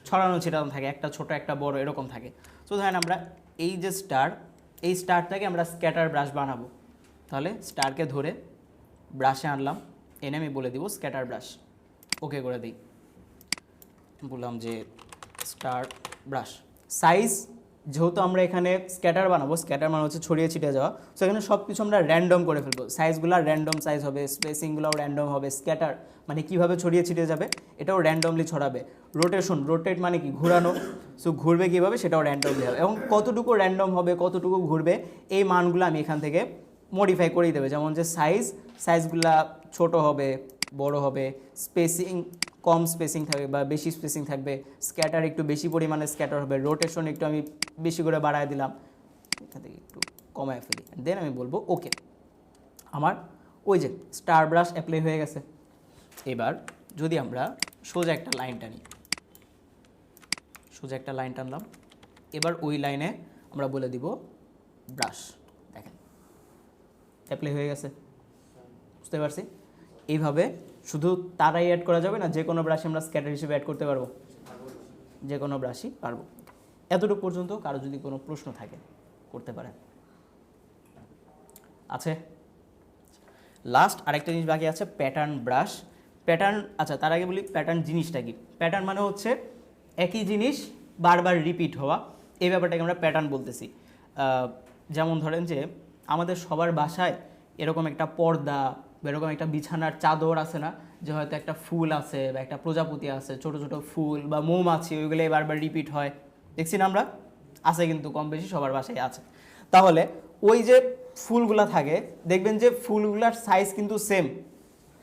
ছড়ানো ছিটানো থাকে, একটা ছোট একটা বড় এরকম থাকে। সো ধরেন আমরা এই যে স্টার, এই স্টারটাকে আমরা স্ক্যাটার ব্রাশ বানাবো। তাহলে স্টারকে ধরে ব্রাশে আনলাম, এনে আমি বলে দিব স্ক্যাটার ব্রাশ। ওকে করে দিই, বললাম যে স্টার ব্রাশ। সাইজ যেহেতু আমরা এখানে স্ক্যাটার বানাবো, স্ক্যাটার মানে হচ্ছে ছড়িয়ে ছিটে যাওয়া, সো এখানে সব কিছু আমরা র্যান্ডম করে ফেলবো। সাইজগুলো র্যান্ডম সাইজ হবে, স্পেসিংগুলোও র্যান্ডম হবে। স্ক্যাটার মানে কীভাবে ছড়িয়ে ছিটিয়ে যাবে এটাও র্যান্ডমলি ছড়াবে। রোটেশন, রোটেট মানে কি ঘোরানো, সো ঘুরবে কীভাবে সেটাও র্যান্ডমলি হবে। এবং কতটুকু র্যান্ডম হবে, কতটুকু ঘুরবে, এই মানগুলো আমি এখান থেকে মডিফাই করেই দেবে। যেমন যে সাইজগুলা ছোট হবে, বড় হবে, স্পেসিং কম স্পেসিং থাকবে বা বেশি স্পেসিং থাকবে, স্ক্যাটার একটু বেশি পরিমাণে স্ক্যাটার হবে, রোটেশন একটু আমি বেশি করে বাড়ায় দিলাম, এখান থেকে একটু কমায় ফেলি, দেন আমি বলবো ওকে। আমার ওই যে স্টার ব্রাশ অ্যাপ্লাই হয়ে গেছে। এবার যদি আমরা সোজা একটা লাইন টানি, সোজা একটা লাইন টানলাম, এবার ওই লাইনে আমরা বলে দিব ব্রাশ। দেখেন অ্যাপ্লাই হয়ে গেছে, বুঝতে পারছি। এইভাবে শুধু তারাই অ্যাড করা যাবে না, যে কোনো ব্রাশে আমরা স্ক্যাটার হিসেবে অ্যাড করতে পারবো, যে কোনো ব্রাশই পারবো। এতটুকু পর্যন্ত কারো যদি কোনো প্রশ্ন থাকে করতে পারেন। আছে লাস্ট আরেকটা জিনিস বাকি আছে, প্যাটার্ন ব্রাশ। প্যাটার্ন, আচ্ছা তার আগে বলি প্যাটার্ন জিনিসটা কি। প্যাটার্ন মানে হচ্ছে একই জিনিস বারবার রিপিট হওয়া, এই ব্যাপারটাকে আমরা প্যাটার্ন বলতেছি। যেমন ধরেন যে আমাদের সবার বাসায় এরকম একটা পর্দা বা এরকম একটা বিছানার চাদর আছে না, যে হয়তো একটা ফুল আছে বা একটা প্রজাপতি আছে, ছোট ছোট ফুল বা মৌমাছি, ওইগুলো বারবার রিপিট হয়, দেখছি না আমরা? আছে কিন্তু কম বেশি সবার বাসায় আছে। তাহলে ওই যে ফুলগুলা থাকে, দেখবেন যে ফুলগুলার সাইজ কিন্তু সেম,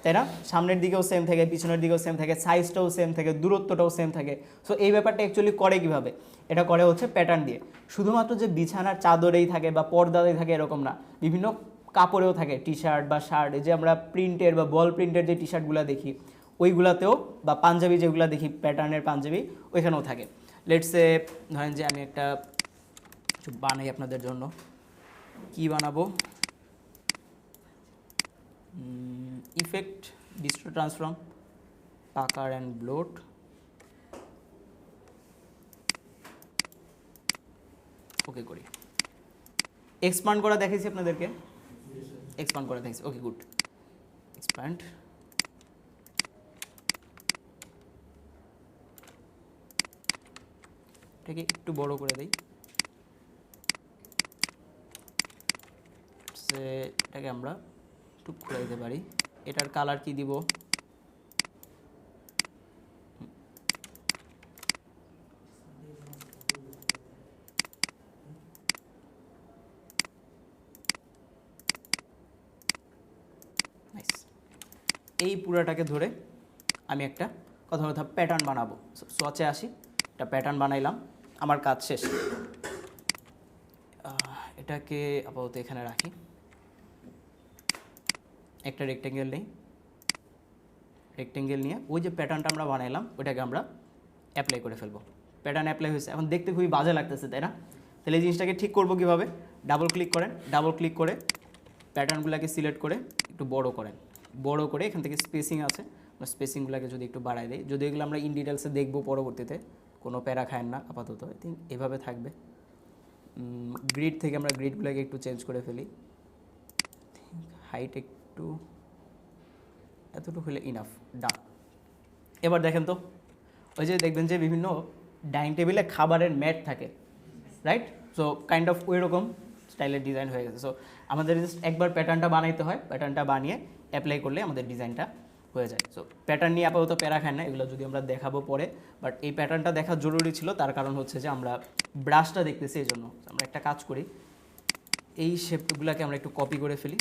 তাই না? সামনের দিকেও সেম থাকে, পিছনের দিকেও সেম থাকে, সাইজটাও সেম থাকে, দূরত্বটাও সেম থাকে। সো এই ব্যাপারটা অ্যাকচুয়ালি করে কীভাবে? এটা করে হচ্ছে প্যাটার্ন দিয়ে। শুধুমাত্র যে বিছানার চাদরেই থাকে বা পর্দাতেই থাকে এরকম না, বিভিন্ন কাপড়েও থাকে, টি শার্ট বা শার্ট, এই যে আমরা প্রিন্টের বা বল প্রিন্টের যে টি শার্টগুলো দেখি ওইগুলাতেও, বা পাঞ্জাবি যেগুলো দেখি প্যাটার্নের পাঞ্জাবি, ওইখানেও থাকে। লেটসে ধরেন যে আমি একটা কিছু বানাই আপনাদের জন্য, কি বানাবো? ইফেক্ট, ডিস্টো ট্রান্সফর্ম, পাকার অ্যান্ড ব্লোট, ওকে করি। এক্সপান্ড করা দেখেছি আপনাদেরকে, এক্সপান্ড করা দেখেছি, ওকে গুড। এক্সপ্যান্ড, এটাকে একটু বড় করে দিই, এটাকে আমরা একটু খুলে দিতে পারি। এটার কালার কি দিব? এই পুরাটাকে ধরে আমি একটা কথা প্যাটার্ন বানাবো। সোয়াচে আসি, একটা প্যাটার্ন বানাইলাম, আমার কাজ শেষ। এটাকে আপাতত এখানে রাখি, একটা রেক্টেঙ্গেল নেই, রেক্টেঙ্গেল নিয়ে ওই যে প্যাটার্নটা আমরা বানাইলাম ওইটাকে আমরা অ্যাপ্লাই করে ফেলবো। প্যাটার্ন অ্যাপ্লাই হয়েছে, এখন দেখতে খুবই বাজে লাগতেছে, তাই না? তাহলে এই জিনিসটাকে ঠিক করবো কীভাবে? ডাবল ক্লিক করেন, ডাবল ক্লিক করে প্যাটার্নগুলোকে সিলেক্ট করে একটু বড় করেন, বড় করে এখান থেকে স্পেসিং আছে, আমরা স্পেসিংগুলোকে যদি একটু বাড়াই দিই, যদি এগুলো আমরা ইন ডিটেলসে দেখবো পরবর্তীতে, কোনো প্যারা খায়েন না, আপাতত আই থিঙ্ক এভাবে থাকবে। গ্রিড থেকে আমরা গ্রিডগুলোকে একটু চেঞ্জ করে ফেলি, হাইট একটু এতটুকু হলে ইনাফ, ডান। এবার দেখেন তো, ওই যে দেখবেন যে বিভিন্ন ডাইনিং টেবিলে খাবারের ম্যাট থাকে, রাইট? সো কাইন্ড অফ ওই রকম স্টাইলের ডিজাইন হয়ে গেছে। সো আমাদের জাস্ট একবার প্যাটার্নটা বানাইতে হয়, প্যাটার্নটা বানিয়ে অ্যাপ্লাই করলে আমাদের ডিজাইনটা হয়ে যায়। সো প্যাটার্ন নিয়ে আপাতত প্যারা খায় না, এগুলো যদি আমরা দেখাবো পরে, বাট এই প্যাটার্নটা দেখা জরুরি ছিল, তার কারণ হচ্ছে যে আমরা ব্রাশটা দেখতেছি, এই জন্য আমরা একটা কাজ করি, এই শেপগুলোকে আমরা একটু কপি করে ফেলি,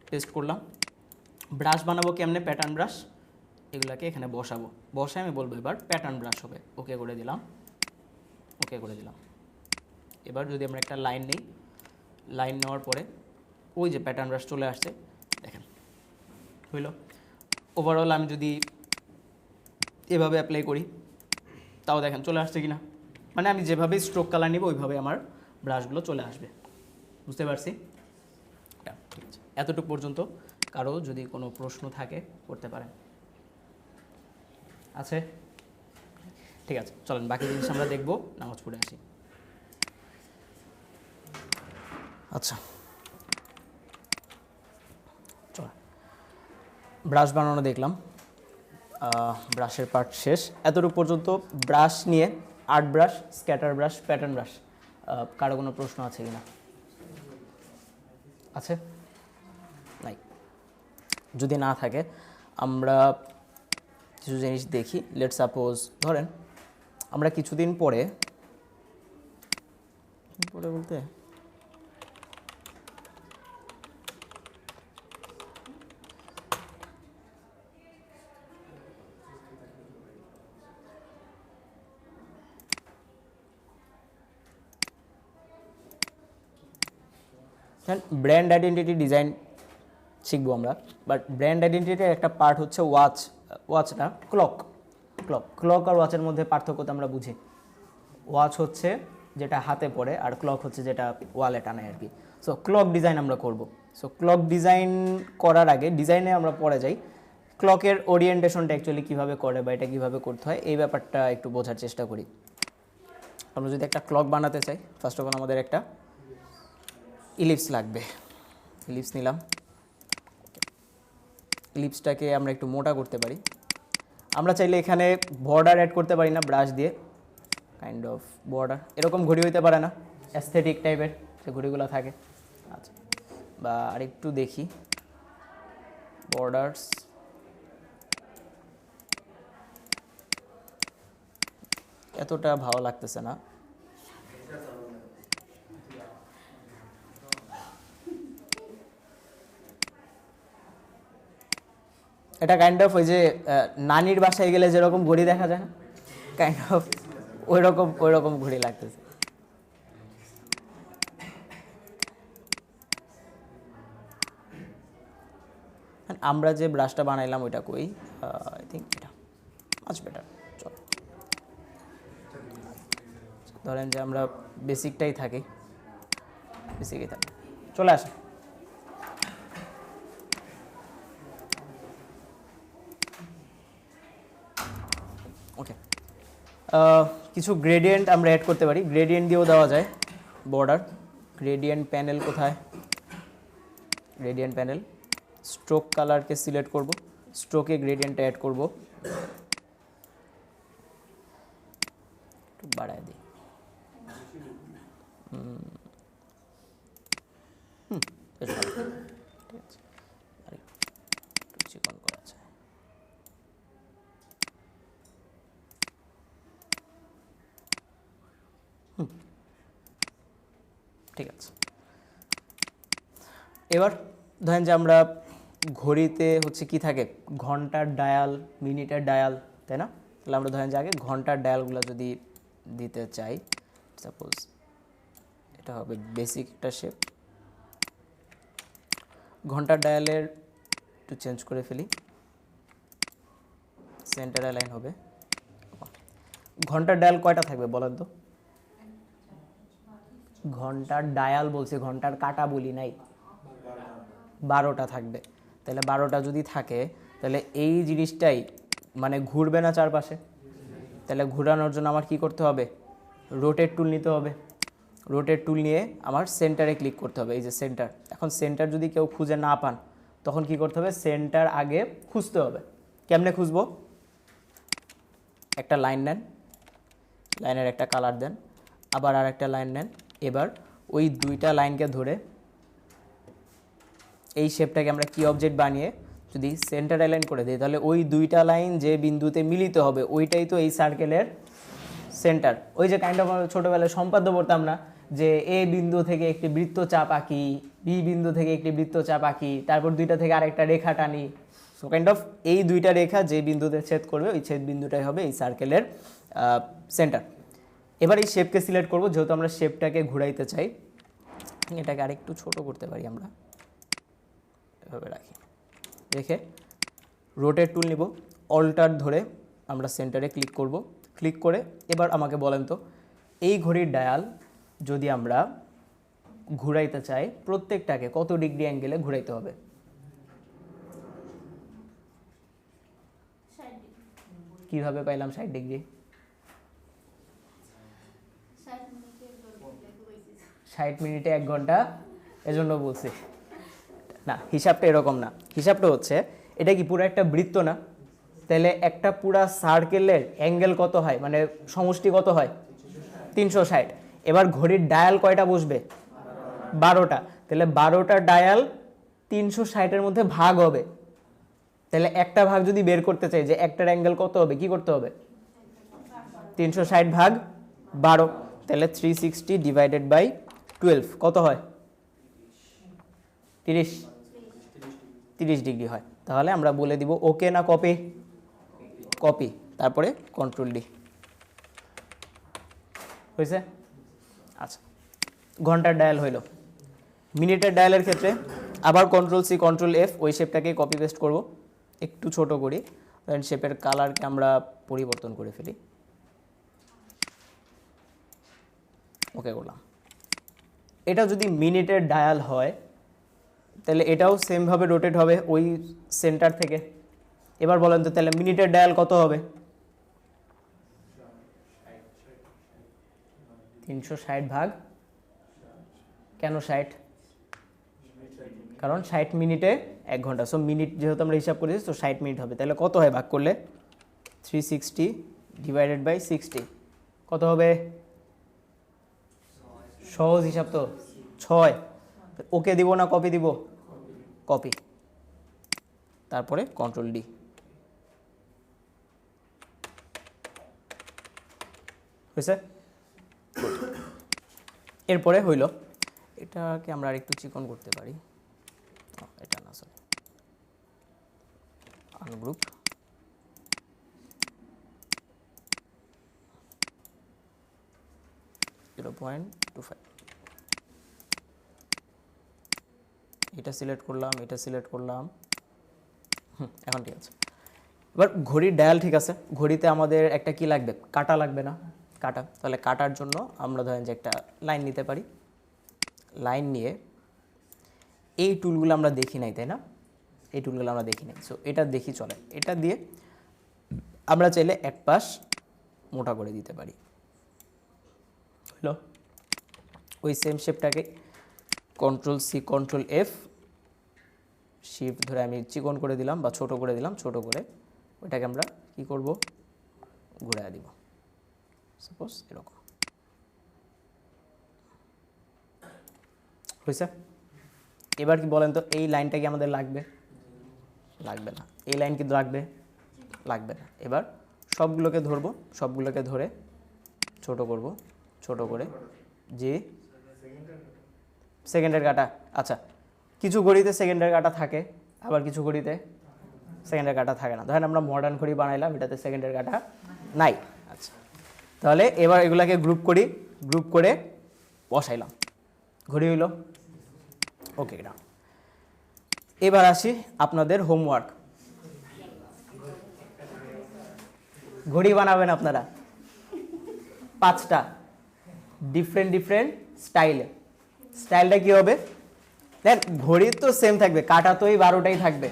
পেস্ট করলাম। ব্রাশ বানাবো কেমনে? প্যাটার্ন ব্রাশ, এগুলাকে এখানে বসাবো, বসায় আমি বলবো এবার প্যাটার্ন ব্রাশ হবে, ওকে করে দিলাম, ওকে করে দিলাম। এবার যদি আমরা একটা লাইন নিই, লাইন নেওয়ার পরে ওই যে প্যাটার্ন ব্রাশ চলে আসছে, দেখেন হইল। ওভারঅল আমি যদি এভাবে অ্যাপ্লাই করি তাও দেখেন চলে আসছে কিনা, মানে আমি যেভাবে স্ট্রোক কালার নিব ওইভাবে আমার ব্রাশগুলো চলে আসবে, বুঝতে পারছি? ঠিক আছে, এতটুকু পর্যন্ত কারো যদি কোনো প্রশ্ন থাকে করতে পারেন। আছে? ঠিক আছে, চলেন বাকি জিনিস আমরা দেখব, নামাজ পড়ে আসি। আচ্ছা চল, ব্রাশ বানানো দেখলাম, ব্রাশের পার্ট শেষ, এতটুকু পর্যন্ত ব্রাশ নিয়ে। Art brush, scatter brush, pattern brush, কারো কোনো প্রশ্ন আছে কি না? আছে? নাই? যদি না থাকে আমরা কিছু জিনিস দেখি। লেট সাপোজ ধরেন আমরা কিছুদিন পরে বলতে ব্র্যান্ড আইডেন্টিটি ডিজাইন শিখবো আমরা, বাট ব্র্যান্ড আইডেন্টিটির একটা পার্ট হচ্ছে ওয়াচ না ক্লক। ক্লক আর ওয়াচের মধ্যে পার্থক্য তো আমরা বুঝি। ওয়াচ হচ্ছে যেটা হাতে পড়ে আর ক্লক হচ্ছে যেটা ওয়ালে টানায় আর কি। সো ক্লক ডিজাইন আমরা করব। সো ক্লক ডিজাইন করার আগে, ডিজাইনে আমরা পরে যাই, ক্লকের ওরিয়েন্টেশনটা অ্যাকচুয়ালি কীভাবে করে বা এটা কীভাবে করতে হয় এই ব্যাপারটা একটু বোঝার চেষ্টা করি। আমরা যদি একটা ক্লক বানাতে চাই ফার্স্ট অফ অল আমাদের একটা ইলিপস লাগবে। ইলিপস নিলাম, ইলিপসটাকে আমরা একটু মোটা করতে পারি। আমরা চাইলে এখানে বর্ডার অ্যাড করতে পারি না, ব্রাশ দিয়ে কাইন্ড অফ বর্ডার, এরকম ঘড়ি হইতে পারে না অ্যাস্থেটিক টাইপের যে ঘড়িগুলো থাকে। আচ্ছা, বা আরেকটু দেখি বর্ডার্স, এতটা ভালো লাগতেছে না। এটা কাইন্ড অফ ওই যে নানির বাসায় গেলে যেরকম ঘড়ি দেখা যায় না, কাইন্ড অফ ওই রকম ঘড়ি লাগতেছে। আমরা যে ব্রাশটা বানাইলাম ওইটা কই, আই থিঙ্ক এটা মাচ বেটার। চলো ধরেন যে আমরা বেসিকটাই থাকি, বেসিকই থাকি, চলে আসে। ওকে, কিছু গ্রেডিয়েন্ট আমরা অ্যাড করতে পারি, গ্রেডিয়েন্ট দিয়েও দেওয়া যায় বর্ডার। গ্রেডিয়েন্ট প্যানেল কোথায়? গ্রেডিয়েন্ট প্যানেল, স্ট্রোক কালারকে সিলেক্ট করব, স্ট্রোকে গ্রেডিয়েন্টটা অ্যাড করব, একটু বাড়ায় দিই। বেশ ভালো, ঠিক আছে, আর একটু চিকন করা আছে। ঠিক আছে, এবার ধরেন যে আমরা ঘড়িতে হচ্ছে কি থাকে, ঘন্টার ডায়াল, মিনিটের ডায়াল, তাই না? তাহলে আমরা ধরেন যে আগে ঘন্টার ডায়ালগুলো যদি দিতে চাই, সাপোজ এটা হবে বেসিক একটা শেপ। ঘন্টার ডায়ালের একটু চেঞ্জ করে ফেলি, সেন্টার লাইন হবে। ঘন্টার ডায়াল কয়টা থাকবে বলেন তো? ঘন্টার ডায়াল বলছে, ঘন্টার কাঁটা বলি নাই। 12টা থাকবে। তাহলে 12টা যদি থাকে তাহলে এই জিনিসটাই মানে ঘুরবে না চারপাশে। তাহলে ঘোরানোর জন্য আমার কি করতে হবে? রোটেট টুল নিতে হবে। রোটেট টুল নিয়ে আমার সেন্টারে ক্লিক করতে হবে, এই যে সেন্টার। এখন সেন্টার যদি কেউ খুঁজে না পান তখন কি করতে হবে? সেন্টার আগে খুঁজতে হবে। কেমনে খুঁজবো? একটা লাইন নেন, লাইনের একটা কালার দেন, আবার আর একটা লাইন নেন। এবার ওই দুইটা লাইনকে ধরে এই শেপটাকে আমরা কি অবজেক্ট বানিয়ে যদি সেন্টার অ্যালাইন করে দিই তাহলে ওই দুইটা লাইন যে বিন্দুতে মিলিত হবে ওইটাই তো এই সার্কেলের সেন্টার। ওই যে কাইন্ড অফ ছোটোবেলায় সম্পাদ্য পড়তাম না, যে এ বিন্দু থেকে একটি বৃত্তচাপ আঁকি, বি বিন্দু থেকে একটি বৃত্তচাপ আঁকি, তারপর দুইটা থেকে আরেকটা রেখা টানি। সো কাইন্ড অফ এই দুইটা রেখা যে বিন্দুতে ছেদ করবে ওই ছেদ বিন্দুটাই হবে এই সার্কেলের সেন্টার। এবার এই শেপকে সিলেক্ট করব, যেহেতু আমরা শেপটাকে ঘুরাইতে চাই। এটাকে আরেকটু ছোট করতে পারি, আমরা এভাবে রাখি, রেখে রোটেট টুল নিব, অল্টার ধরে আমরা সেন্টারে ক্লিক করব। ক্লিক করে এবার আমাকে বলেন তো, এই ঘড়ির ডায়াল যদি আমরা ঘুরাইতে চাই প্রত্যেকটাকে কত ডিগ্রি অ্যাঙ্গেলে ঘুরাইতে হবে? কিভাবে পাইলাম 60 ডিগ্রি? 60 মিনিটে 1 ঘন্টা, এজন্য বলছি না। হিসাবটা এরকম না, হিসাবটা হচ্ছে এটা কি পুরো একটা বৃত্ত না? তাহলে একটা পুরা সার্কেলের অ্যাঙ্গেল কত হয়, মানে সমষ্টি কত হয়? 360। এবার ঘড়ির ডায়াল কয়টা বসবে? 12টা। তাহলে 12টা ডায়াল 360-এর মধ্যে ভাগ হবে। তাহলে একটা ভাগ যদি বের করতে চাই যে একটার অ্যাঙ্গেল কত হবে, কি করতে হবে? 360 ভাগ 12, তাহলে 360 ডিভাইডেড বাই 12 কত হয়? 30 ডিগ্রি হয়। তাহলে আমরা বলে দিব ওকে না কপি? কপি, তারপরে কন্ট্রোল ডি হয়েছে। আচ্ছা, ঘন্টার ডায়াল হইল। মিনিটের ডায়ালের ক্ষেত্রে আবার কন্ট্রোল সি কন্ট্রোল এফ, ওই শেপটাকে কপি পেস্ট করব, একটু ছোট করি, শেপের কালারকে আমরা পরিবর্তন করে ফেলি। ওকে করলাম। এটা যদি মিনিটের ডায়াল হয় তাহলে এটাও সেমভাবে রোটেট হবে ওই সেন্টার থেকে। এবার বলেন তো তাহলে মিনিটের ডায়াল কত হবে? 360 ভাগ, কেন 60? কারণ 60 মিনিটে 1 ঘন্টা, সো মিনিট যেহেতু আমরা হিসাব করেছি তো 60 মিনিট হবে। তাহলে কত হয় ভাগ করলে? 360 ডিভাইডেড বাই 60 কত হবে? সহজ হিসাব তো 6। ওকে দিব না কপি দিব? কপি, তারপরে কন্ট্রোল ডি। হয়েছে? এরপরে হইল এটাকে আমরা আরেকটু চিকন করতে পারি, এটা না সরি, আনগ্রুপ, এটা সিলেক্ট করলাম, এটা সিলেক্ট করলাম, এখন ঠিক আছে। এবার ঘড়ির ডায়াল ঠিক আছে, ঘড়িতে আমাদের একটা কি লাগবে? কাটা লাগবে না? কাটা, তাহলে কাটার জন্য আমরা ধরেন যে একটা লাইন নিতে পারি। লাইন নিয়ে এই টুলগুলো আমরা দেখি নাই, তাই না? এই টুলগুলো আমরা দেখি নাই, সো এটা দেখি চলে। এটা দিয়ে আমরা চাইলে এক পাশ মোটা করে দিতে পারি। হলো ওই সেম শেপটাকে control C control F shift ধরে আমি চিকন করে দিলাম বা ছোট করে দিলাম, ছোট করে ওইটাকে আমরা কি করব? ঘুরিয়ে দিব, সাপোজ এরকম। হয়েছে? এবার কি বলেন তো, এই লাইনটা কি আমাদের লাগবে? লাগবে না। এই লাইন কিন্তু লাগবে? লাগবে না। এবার সবগুলোকে ধরবো, সবগুলোকে ধরে ছোট করব, ছোট করে যে সেকেন্ডের কাটা। আচ্ছা, কিছু ঘড়িতে সেকেন্ডের কাটা থাকে, আবার কিছু ঘড়িতে সেকেন্ডের কাটা থাকে না। ধরেন আমরা মডার্ন ঘড়ি বানাইলাম, এটাতে সেকেন্ডের কাটা নাই। আচ্ছা, তাহলে এবার এগুলাকে গ্রুপ করি, গ্রুপ করে বসাইলাম, ঘড়ি হইল। ওকে, না এবার আসি আপনাদের হোমওয়ার্ক। ঘড়ি বানাবেন আপনারা 5টা ডিফারেন্ট ডিফারেন্ট স্টাইলে। স্টাইলটা কি হবে? দেন ঘড়ি তো সেম থাকবে, কাটা তো এই 12টাই থাকবে,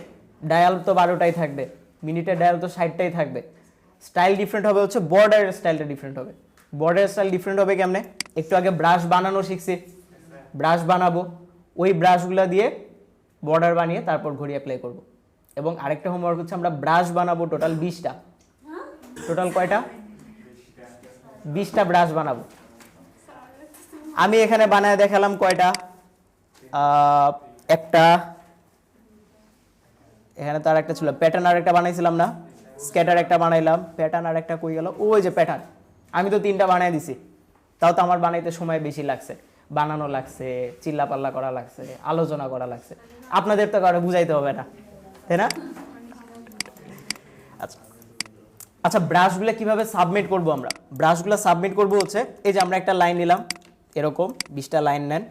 ডায়াল তো 12টাই থাকবে, মিনিটের ডায়াল তো 60টাই থাকবে। স্টাইল ডিফারেন্ট হবে হচ্ছে বর্ডারের স্টাইলটা ডিফারেন্ট হবে। বর্ডারের স্টাইল ডিফারেন্ট হবে কেমনে? একটু আগে ব্রাশ বানানো শিখছি, ব্রাশ বানাবো, ওই ব্রাশগুলো দিয়ে বর্ডার বানিয়ে তারপর ঘড়ি অ্যাপ্লাই করব। এবং আরেকটা হোমওয়ার্ক হচ্ছে আমরা ব্রাশ বানাবো টোটাল 20টা। টোটাল কয়টা? 20টা ব্রাশ বানাবো। আমি এখানে বানায় দেখালাম কয়টা? একটা, এখানে তার একটা ছিল প্যাটার্ন, আর একটা বানাইছিলাম না? স্ক্যাটার একটা বানাইলাম, প্যাটার্ন আর একটা কই গেল? ওই যে প্যাটার্ন। আমি তো 3টা বানাই দিছি, তাও তো আমার বানাইতে সময় বেশি লাগছে, বানানো লাগছে, চিল্লাপাল্লা করা লাগছে, আলোচনা করা লাগছে। আপনাদের তো কারো বুঝাইতে হবে না, তাই না? আচ্ছা আচ্ছা, ব্রাশগুলো কিভাবে সাবমিট করব? আমরা ব্রাশগুলো সাবমিট করব হচ্ছে এই যে আমরা একটা লাইন নিলাম, এরকম 20টা লাইন নেন,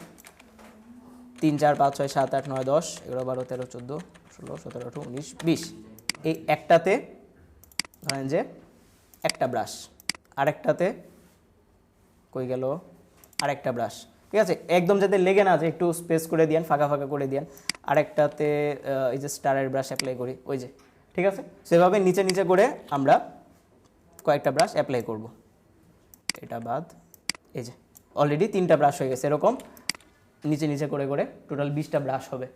3 4 5 6 7 8 9 10 11 12 13 14 16 17 18 19 20। এই একটাতে ধরেন যে একটা ব্রাশ, আরেকটাতে কই গেল আরেকটা ব্রাশ, ঠিক আছে? একদম যাতে লেগে না যায় একটু স্পেস করে দিয়েন, ফাঁকা ফাঁকা করে দিয়েন। আরেকটাতে এই যে স্টারের ব্রাশ অ্যাপ্লাই করি, ওই যে, ঠিক আছে? সেভাবে নিচে নিচে করে আমরা কয়েকটা ব্রাশ অ্যাপ্লাই করব। এটা বাদ, এই যে অলরেডি 3টা ব্রাশ হয়ে গেছে। এরকম নিচে নিচে করে করে টোটাল 20টা ব্রাশ হবে,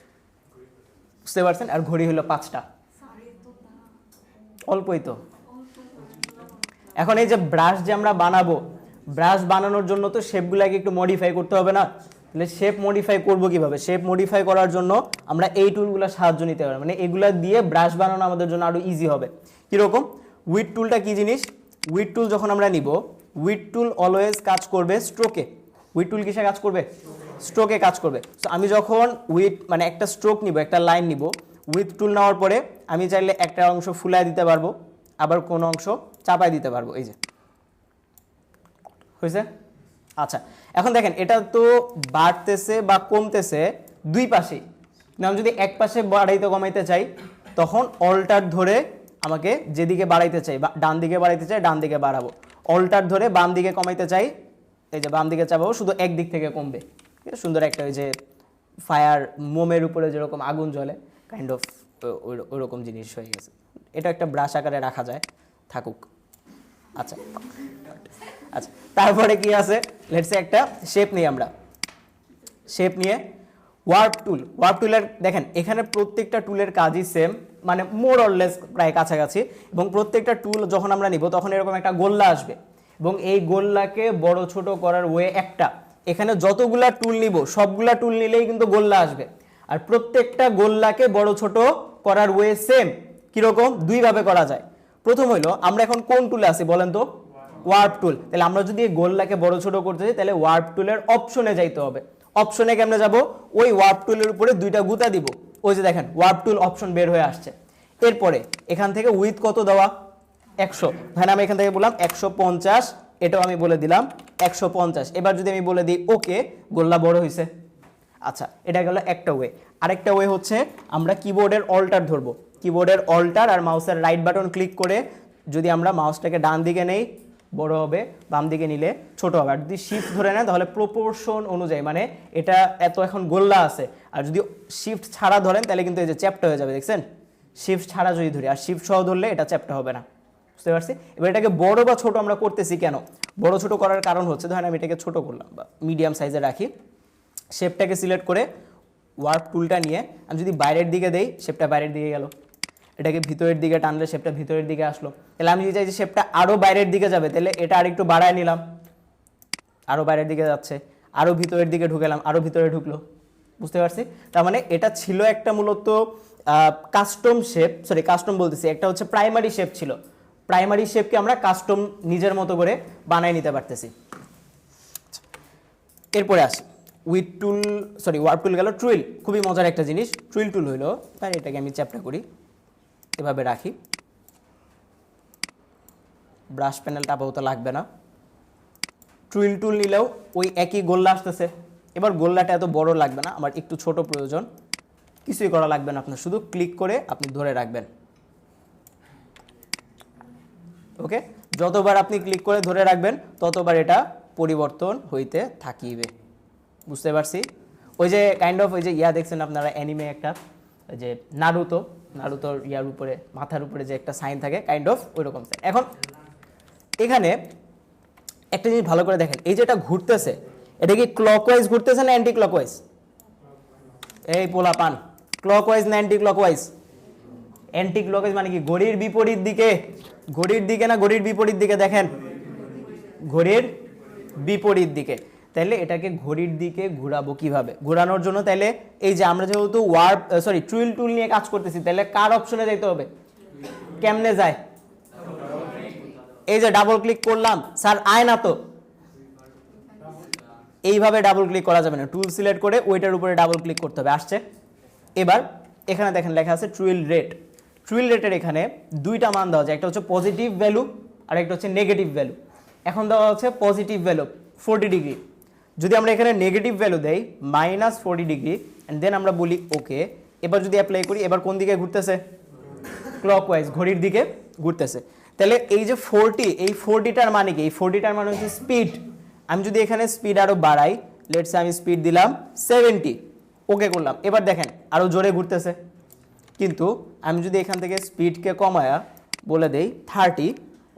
বুঝতে পারছেন? আর ঘড়ি হলো 5টা, অল্পই তো। এখন এই যে ব্রাশ যে আমরা বানাবো, ব্রাশ বানানোর জন্য তো শেপগুলোকে একটু মডিফাই করতে হবে না? তাহলে শেপ মডিফাই করব কিভাবে? শেপ মডিফাই করার জন্য আমরা এই টুলগুলো সাহায্য নিতে পারি, মানে এগুলা দিয়ে ব্রাশ বানানো আমাদের জন্য আরো ইজি হবে। কিরকম? উইড টুলটা কি জিনিস? উইড টুল যখন আমরা নিব, উইড টুল অলওয়েজ কাজ করবে স্ট্রোকে। উইড টুল কিসে কাজ করবে? স্ট্রোকে কাজ করবে। সো আমি যখন উইড মানে একটা স্ট্রোক নিব, একটা লাইন নিব, উইড টুল নেওয়ার পরে আমি চাইলে একটা অংশ ফুলায় দিতে পারবো, আবার কোন অংশ চাপায় দিতে পারবো। এই যে হয়েছে। আচ্ছা, এখন দেখেন এটা তো বাড়তেছে বা কমতেছে দুই পাশেই। আমি যদি এক পাশে বাড়াইতে কমাইতে চাই, তখন অল্টার ধরে আমাকে যেদিকে বাড়াইতে চাই বা ডান দিকে বাড়াইতে চাই ডান দিকে বাড়াবো, অল্টার ধরে বাম দিকে কমাইতে চাই, এই যে বাম দিকে চাপাবো, শুধু একদিক থেকে কমবে। সুন্দর একটা ওই যে ফায়ার মোমের উপরে যেরকম আগুন জ্বলে, কাইন্ড অফ ওইরকম জিনিস হয়ে গেছে। এটা একটা ব্রাশ আকারে রাখা যায়, থাকুক। আচ্ছা আচ্ছা, তারপরে কি আছে, লেটস সে একটা শেপ নিই আমরা। শেপ নিয়ে ওয়ার্প টুলের দেখেন এখানে প্রত্যেকটা টুলের কাজই সেম, মানে মোর অর লেস প্রায় কাছাকাছি, এবং প্রত্যেকটা টুল যখন আমরা নিব তখন এরকম একটা গোল্লা আসবে, এবং এই গোল্লাকে বড় ছোট করার ওয়ে একটা, এখানে যতগুলা টুল নিব সবগুলা টুল নিলেই কিন্তু গোল্লা আসবে, আর প্রত্যেকটা গোল্লাকে বড় ছোট করার ওয়ে সেম। কিরকম, দুইভাবে করা যায়। প্রথম হইলো আমরা এখন কোন টুলে আছি বলেন তো, ওয়ার্প টুল। তাহলে আমরা যদি এই গোল্লাকে বড় ছোট করতে চাই তাহলে ওয়ার্প টুলের অপশনে যাইতে হবে। অপশনে কেমনে যাব, ওই ওয়ার্প টুলের উপরে দুইটা গুতা দিব, ওই যে দেখেন ওয়ার্প টুল অপশন বের হয়ে আসছে। এরপরে এখান থেকে উইথ কত দেওয়া, 100, ধরেন আমি এখান থেকে বললাম 150, এটাও আমি বলে দিলাম 150। এবার যদি আমি বলে দিই ওকে, গোল্লা বড় হয়েছে। আচ্ছা, এটা গেল একটা ওয়ে। আরেকটা ওয়ে হচ্ছে আমরা কিবোর্ডের অল্টার ধরবো, কিবোর্ডের অল্টার আর মাউসের রাইট বাটন ক্লিক করে যদি আমরা মাউসটাকে ডান দিকে নেই বড় হবে, বাম দিকে নিলে ছোট হবে, আর যদি শিফট ধরে নেয় তাহলে প্রপোর্শন অনুযায়ী, মানে এটা এত এখন গোল্লা আছে, আর যদি শিফট ছাড়া ধরেন তাহলে কিন্তু এই যে চ্যাপ্টা হয়ে যাবে, দেখছেন? শিফট ছাড়া যদি ধরি, আর শিফট সহ ধরলে এটা চ্যাপ্টা হবে না, বুঝতে পারছি? এবার এটাকে বড় বা ছোট আমরা করতেছি কেন, বড় ছোট করার কারণ হচ্ছে, ধরেন আমি এটাকে ছোট করলাম বা মিডিয়াম সাইজে রাখি, শেপটাকে সিলেক্ট করে ওয়ার্প টুলটা নিয়ে আমি যদি বাইরের দিকে দেই শেপটা বাইরের দিকে গেল, এটাকে ভিতরের দিকে টানলে শেপটা ভিতরের দিকে আসলো। তাহলে আমি যদি চাই যে শেপটা আরও বাইরের দিকে যাবে, তাহলে এটা আরেকটু বাড়ায় নিলাম, আরও বাইরের দিকে যাচ্ছে, আরও ভিতরের দিকে ঢুকেলাম, আরও ভিতরে ঢুকলো, বুঝতে পারছি? তার মানে এটা ছিল একটা মূলত কাস্টম শেপ, সরি কাস্টম বলতেছি, একটা হচ্ছে প্রাইমারি শেপ ছিল, প্রাইমারি শেপকে আমরা কাস্টম নিজের মতো করে বানায় নিতে পারতেছি। এরপরে আসি উইথ টুল, সরি ওয়ার্প টুল গেল। টুইল খুবই মজার একটা জিনিস, টুইল টুল হইলো, তাই এটাকে আমি চ্যাপ্টা করি, এভাবে রাখি, ব্রাশ প্যানেলটা আপাতত লাগবে না। টুইল টুল নিলেও ওই একই গোল্লা আসতেছে। এবার গোল্লাটা এত বড় লাগবে না, আমার একটু ছোট প্রয়োজন, কিছুই করা লাগবে না আপনার, শুধু ক্লিক করে আপনি ধরে রাখবেন। ওকে, যতবার আপনি ক্লিক করে ধরে রাখবেন ততবার এটা পরিবর্তন হইতে থাকিবে, বুঝতে পারছি? ওই যে কাইন্ড অফ ওই যে ইয়া দেখছেন আপনারা অ্যানিমে একটা, ওই যে নারুতোর ইয়ার উপরে মাথার উপরে যে একটা সাইন থাকে, কাইন্ড অফ ওইরকম সাইন। এখন এখানে একটা জিনিস ভালো করে দেখেন, এই যে এটা ঘুরতেছে, এটা কি ক্লকওয়াইজ ঘুরতেছে না অ্যান্টি ক্লকওয়াইজ? এই পোলা পান, ক্লকওয়াইজ না অ্যান্টি ক্লকওয়াইজ? অ্যান্টি ক্লকওয়াইজ মানে কি, ঘড়ির বিপরীত দিকে, ঘড়ির দিকে না ঘড়ির বিপরীত দিকে? দেখেন ঘড়ির বিপরীত দিকে। তাইলে এটাকে ঘড়ির দিকে ঘোরাবো কিভাবে? ঘোরানোর জন্য তাইলে এই যে আমরা যেহেতু ওয়ার্প সরি টুইল টুল নিয়ে কাজ করতেছি, তাহলে কার অপশনে যাইতে হবে? কেমনে যায়? এই যে ডাবল ক্লিক করলাম, স্যার আয় না তো, এইভাবে ডাবল ক্লিক করা যাবে না, টুল সিলেক্ট করে ওইটার উপরে ডাবল ক্লিক করতে হবে। আসছে? এবার এখানে দেখেন লেখা আছে টুইল রেট। টুইল রেটের এখানে দুইটা মান দেওয়া যায়, একটা হচ্ছে পজিটিভ ভ্যালু আর একটা হচ্ছে নেগেটিভ ভ্যালু। এখন দেওয়া হচ্ছে পজিটিভ ভ্যালু 40 ডিগ্রি। যদি আমরা এখানে নেগেটিভ ভ্যালু দেই -40 ডিগ্রি অ্যান্ড দেন আমরা বলি ওকে, এবার যদি অ্যাপ্লাই করি, এবার কোন দিকে ঘুরতেছে? ক্লকওয়াইজ, ঘড়ির দিকে ঘুরতেছে। তাহলে এই যে 40, এই 40টার মানে কি? এই 40টার মানে হচ্ছে স্পিড। আমি যদি এখানে স্পিড আরো বাড়াই, লেটস সে আমি স্পিড দিলাম 70, ওকে করলাম, এবার দেখেন আরো জোরে ঘুরতেছে। কিন্তু আমি যদি এখান থেকে স্পিডকে কমায়া বলে দেই 30,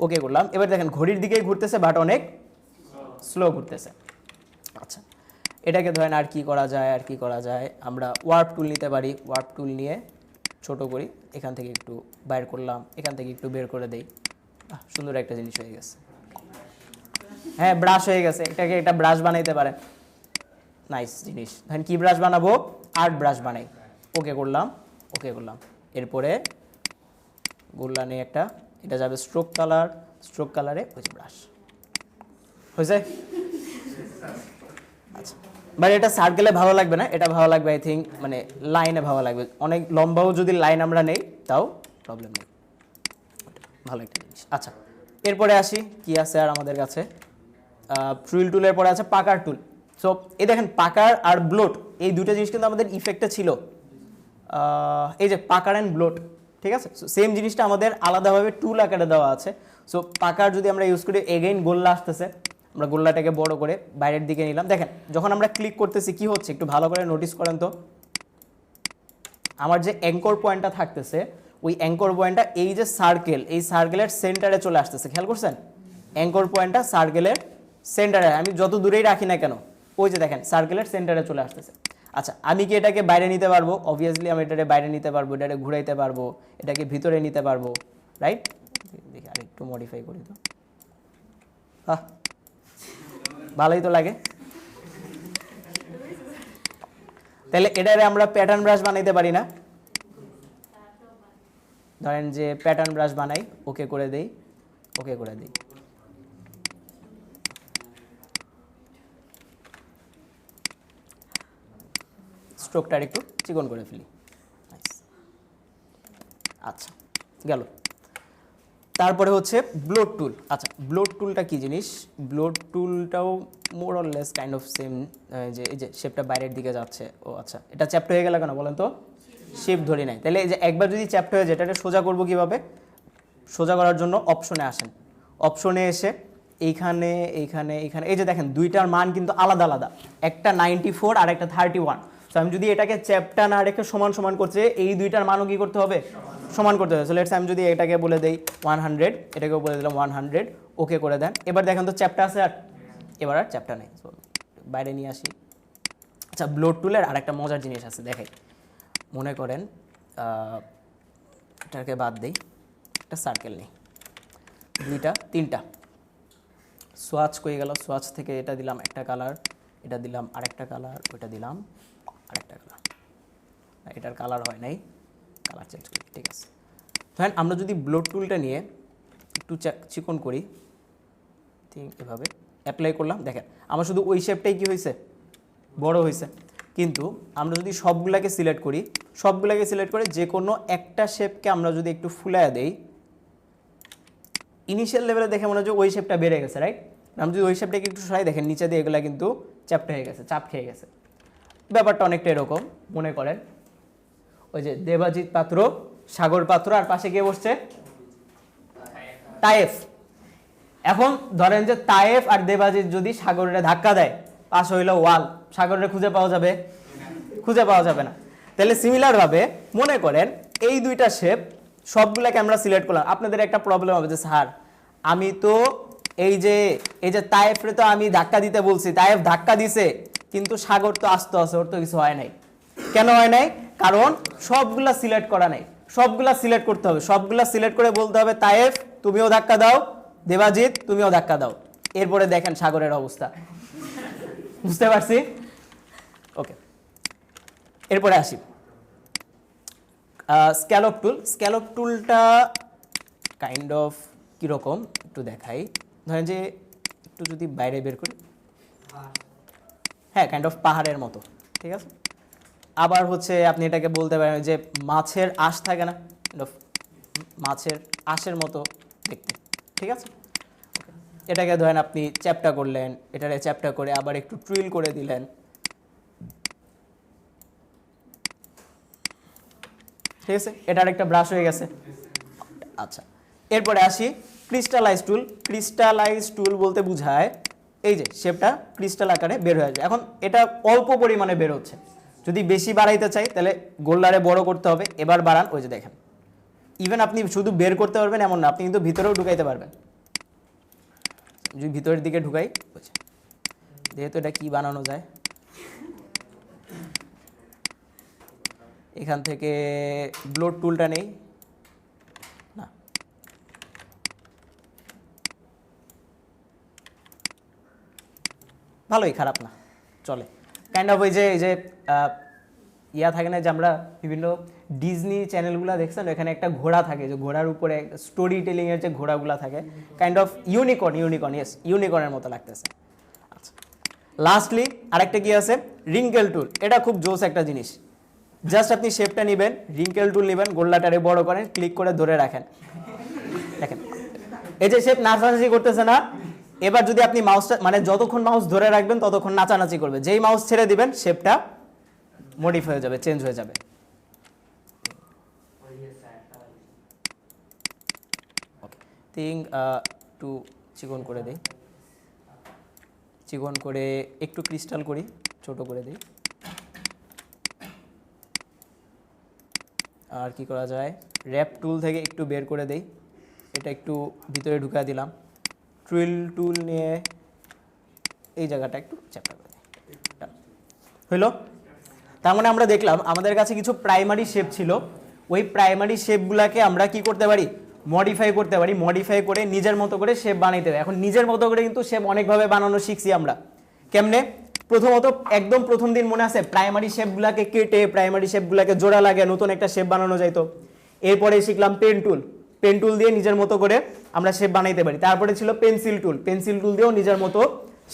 ওকে করলাম, এবার দেখেন ঘড়ির দিকেই ঘুরতেছে বাট অনেক স্লো ঘুরতেছে। আচ্ছা, এটাকে ধরেন আর কি করা যায়, আর কি করা যায়, আমরা ওয়ার্প টুল নিতে পারি। ওয়ার্প টুল নিয়ে ছোট করি, এখান থেকে একটু বাইর করলাম, এখান থেকে একটু বের করে দেই, সুন্দর একটা জিনিস হয়ে গেছে। হ্যাঁ, ব্রাশ হয়ে গেছে, এটাকে একটা ব্রাশ বানাইতে পারেন, নাইস জিনিস। ধরেন কি ব্রাশ বানাবো? আর্ট ব্রাশ বানাই, ওকে করলাম, ওকে করলাম। এরপরে গোল্লা নিয়ে একটা, এটা যাবে স্ট্রোক কালার, স্ট্রোক কালারে ওই যে ব্রাশ হয়েছে। আচ্ছা, বাট এটা সার্কেলে ভালো লাগবে না, এটা ভালো লাগবে আই থিঙ্ক মানে লাইনে ভালো লাগবে, অনেক লম্বাও যদি লাইন আমরা নেই তাও প্রবলেম নেই, ভালো একটা জিনিস। আচ্ছা, এরপরে আসি কি আছে আর আমাদের কাছে। টুইল টুলের পরে আছে পাকার টুল। সো এই দেখেন পাকার আর ব্লোট, এই দুটো জিনিস কিন্তু আমাদের ইফেক্টে ছিল, এই যে পাকার অ্যান্ড ব্লোট, ঠিক আছে? সেম জিনিসটা আমাদের আলাদাভাবে টুল আকারে দেওয়া আছে। সো পাকার যদি আমরা ইউজ করি, এগেইন গোল্লা আসতেছে, আমরা গোল্লাটাকে বড় করে বাইরের দিকে নিলাম। দেখেন যখন আমরা ক্লিক করতেছি কি হচ্ছে একটু ভালো করে নোটিস করেন তো, আমার যে অ্যাঙ্কর পয়েন্টটা থাকতেছে ওই অ্যাঙ্কর পয়েন্টটা এই যে সার্কেল, এই সার্কেলের সেন্টারে চলে আসতেছে, খেয়াল করছেন? অ্যাঙ্কর পয়েন্টটা সার্কেলের সেন্টারে, আমি যত দূরেই রাখি না কেন ওই যে দেখেন সার্কেলের সেন্টারে চলে আসতেছে। আচ্ছা, আমি কি এটাকে বাইরে নিতে পারবো? অবভিয়াসলি আমি এটাকে বাইরে নিতে পারবো, এটাকে ঘুরাইতে পারবো, এটাকে ভিতরে নিতে পারবো, রাইট? দেখি আর একটু মডিফাই করি তো। হ্যাঁ, ভালোই তো লাগে। তাহলে এটারে আমরা প্যাটার্ন ব্রাশ বানাইতে পারি না? ধরেন যে প্যাটার্ন ব্রাশ বানাই, ওকে করে দেই, ওকে করে দিই। স্ট্রোকটা একটু চিকন করে ফেলি। আচ্ছা, গেল। তারপরে হচ্ছে ব্লোড টুল। আচ্ছা, ব্লোড টুলটা কি জিনিস? ব্লোড টুলটাও more or less kind of same, যে এই যে শেপটা বাইরের দিকে যাচ্ছে। ও আচ্ছা, এটা চ্যাপ্ট হয়ে গেল কেন বলেন তো? শেপ ধরি নাই। তাহলে এই যে একবার যদি চ্যাপ্ট হয়ে যায়, এটাকে সোজা করবো কিভাবে? সোজা করার জন্য অপশনে আসেন, অপশনে এসে এইখানে এইখানে এইখানে এই যে দেখেন দুইটার মান কিন্তু আলাদা আলাদা, একটা 94 আর একটা 31। তো আমি যদি এটাকে চ্যাপ্টা না রেখে সমান সমান করছে, এই দুইটার মানও কি করতে হবে? সমান করতে হবে। সো লেটস আমি যদি এটাকে বলে দেই 100, এটাকেও বলে দিলাম 100, ওকে করে দেন। এবার দেখেন তো চ্যাপ্টা আছে আর? এবার আর চ্যাপ্টা নেই, বাইরে নিয়ে আসি। আচ্ছা, ব্লোড টুলের আর একটা মজার জিনিস আছে, দেখাই। মনে করেন এটাকে বাদ দেই, একটা সার্কেল নেই, দুইটা তিনটা সোয়াচ কই গেল? সোয়াচ থেকে এটা দিলাম একটা কালার, এটা দিলাম আরেকটা কালার, ওইটা দিলাম আরেকটা কালার। এটার কালার হয় নাই, কালার চেঞ্জ করি, ঠিক আছে। ধরেন আমরা যদি ব্লোড টুলটা নিয়ে একটু চিকন করি, ঠিক এভাবে অ্যাপ্লাই করলাম, দেখেন আমার শুধু ওই শেপটাই কি হয়েছে? বড় হয়েছে। কিন্তু আমরা যদি সবগুলাকে সিলেক্ট করি, সবগুলাকে সিলেক্ট করে যে কোনো একটা শেপকে আমরা যদি একটু ফুলাইয়া দেই, ইনিশিয়াল লেভেলে দেখে মনে হচ্ছে ওই শেপটা বেড়ে গেছে, রাইট? আমি যদি ওই শেপটাকে একটু সরাই, দেখেন নিচে দিয়ে এগুলা কিন্তু চ্যাপ্টা হয়ে গেছে, চাপ খেয়ে গেছে। ব্যাপারটা অনেকটা এরকম, মনে করেন ওই যে দেবাজিৎ পাত্র, সাগর পাত্র, আর পাশে কে বসছে? তায়েফ। এখন ধরেন যে তায়েফ আর দেবাজিৎ যদি সাগরের ধাক্কা দেয়, পাশ হইল ওয়াল, সাগরের খুঁজে পাওয়া যাবে? খুঁজে পাওয়া যাবে না। তাহলে সিমিলার ভাবে মনে করেন এই দুইটা শেপ সবগুলাকে আমরা সিলেক্ট করলাম। আপনাদের একটা প্রবলেম হবে যে স্যার আমি তো এই যে তায়েফরে তো আমি ধাক্কা দিতে বলছি, তায়েফ ধাক্কা দিছে, কিন্তু সাগর তো আস্তে আছে, ওর তো কিছু হয় নাই। কেন হয় নাই? কারণ সবগুলা সিলেক্ট করা নাই। সবগুলা সিলেক্ট করতে হবে, সবগুলা সিলেক্ট করে বলতে হবে তায়েফ তুমিও ধাক্কা দাও, দেবাজিৎ তুমিও ধাক্কা দাও। এরপরে দেখেন সাগরের অবস্থা। বুঝতে পারছি? ওকে, এরপরে আসি স্ক্যালপ টুল। স্ক্যালপ টুলটা কাইন্ড অফ কীরকম একটু দেখাই। ধরেন যে একটু যদি বাইরে বের করি, হ্যাঁ কাইন্ড অফ পাহাড়ের মতো, ঠিক আছে। আবার হচ্ছে আপনি এটাকে বলতে পারেন যে মাছের আঁশ থাকে না, কাইন্ড অফ মাছের আঁশের মতো দেখতে, ঠিক আছে। এটাকে ধরেন আপনি চ্যাপ্টা করলেন, এটারে চ্যাপ্টা করে আবার একটু ট্রিল করে দিলেন, ঠিক আছে। এটার একটা ব্রাশ হয়ে গেছে। আচ্ছা, এরপরে আসি ক্রিস্টালাইজ টুল। ক্রিস্টালাইজ টুল বলতে বোঝায় এই যে শেপটা ক্রিস্টাল আকারে বের হয়ে যায়। এখন এটা অল্প পরিমাণে বের হচ্ছে, যদি বেশি বাড়াইতে চাই তাহলে গোল্লারে বড় করতে হবে। এবার বাড়ান, ওই যে দেখেন ইভেন আপনি শুধু বের করতে পারবেন এমন না, আপনি কিন্তু ভিতরেও ঢুকাইতে পারবেন। যদি ভিতরের দিকে ঢুকাই, যেহেতু এটা কি বানানো যায়, এখান থেকে ব্লোড টুলটা নেই না, ভালোই, খারাপ না, চলে। কাইন্ড অফ ওই যে এই যে ইয়া থাকে না, যে আমরা বিভিন্ন ডিজনি চ্যানেলগুলো দেখছেন, এখানে একটা ঘোড়া থাকে, যে ঘোড়ার উপরে স্টোরি টেলিংয়ের যে ঘোড়াগুলো থাকে, কাইন্ড অফ ইউনিকর্ন, ইয়েস ইউনিকর্নের মতো লাগতেছে। আচ্ছা, লাস্টলি আরেকটা কি আছে, রিঙ্কেল টুল। এটা খুব জোস একটা জিনিস। জাস্ট আপনি শেপটা নেবেন, রিঙ্কেল টুল নেবেন, গোল্লাটারে বড় করেন, ক্লিক করে ধরে রাখেন, দেখেন এই যে শেপ নাচানাচি করতেছে না। এবার যদি আপনি মাউসটা মানে যতক্ষণ মাউস ধরে রাখবেন ততক্ষণ নাচানাচি করবে, যেই মাউস ছেড়ে দিবেন শেপটা মডিফাই হয়ে যাবে, চেঞ্জ হয়ে যাবে। একটু চিকন করে দেই, চিকন করে একটু ক্রিস্টাল করি, ছোট করে দিই। আর কি করা যায়, র্যাপ টুল থেকে একটু বের করে দেই, এটা একটু ভিতরে ঢুকা দিলাম, ড্রিল টুল নিয়ে এই জায়গাটা একটু চ্যাপ্টার করে দিই। হইল? তার মানে আমরা দেখলাম আমাদের কাছে কিছু প্রাইমারি শেপ ছিল, ওই প্রাইমারি শেপগুলোকে আমরা কি করতে পারি, মডিফাই করতে পারি, মডিফাই করে নিজের মতো করে শেপ বানাইতে হবে। এখন নিজের মতো করে কিন্তু শেপ অনেকভাবে বানানো শিখছি আমরা। কেমনে? প্রথমত একদম প্রথম দিন মনে আছে প্রাইমারি শেপগুলোকে কেটে প্রাইমারি শেপগুলোকে জোড়া লাগে নতুন একটা শেপ বানানো যাইতো। এরপরে শিখলাম পেন টুল, পেন টুল দিয়ে নিজের মতো করে আমরা শেপ বানাইতে পারি। তারপরে ছিল পেন্সিল টুল, পেন্সিল টুল দিয়েও নিজের মতো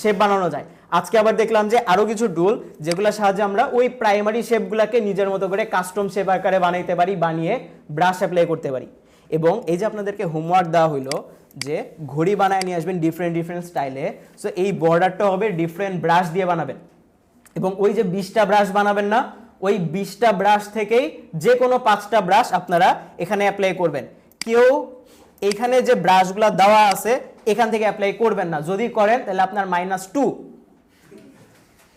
শেপ বানানো যায়। আজকে আবার দেখলাম যে আরো কিছু টুল যেগুলোর সাহায্যে আমরা ওই প্রাইমারি শেপগুলোকে নিজের মতো করে কাস্টম শেপ আকারে বানাইতে পারি, বানিয়ে ব্রাশ অ্যাপ্লাই করতে পারি। এবং এই যে আপনাদেরকে হোমওয়ার্ক দেওয়া হইলো যে ঘড়ি বানায় নিয়ে আসবেন ডিফারেন্ট স্টাইলে, সো এই বর্ডারটা হবে ডিফারেন্ট ব্রাশ দিয়ে বানাবেন। এবং ওই যে 20টা ব্রাশ বানাবেন না, ওই 20টা ব্রাশ থেকেই যে কোনো 5টা ব্রাশ আপনারা এখানে অ্যাপ্লাই করবেন। কেউ এইখানে যে ব্রাশগুলো দেওয়া আছে এখান থেকে অ্যাপ্লাই করবেন না, যদি করেন তাহলে আপনার -2।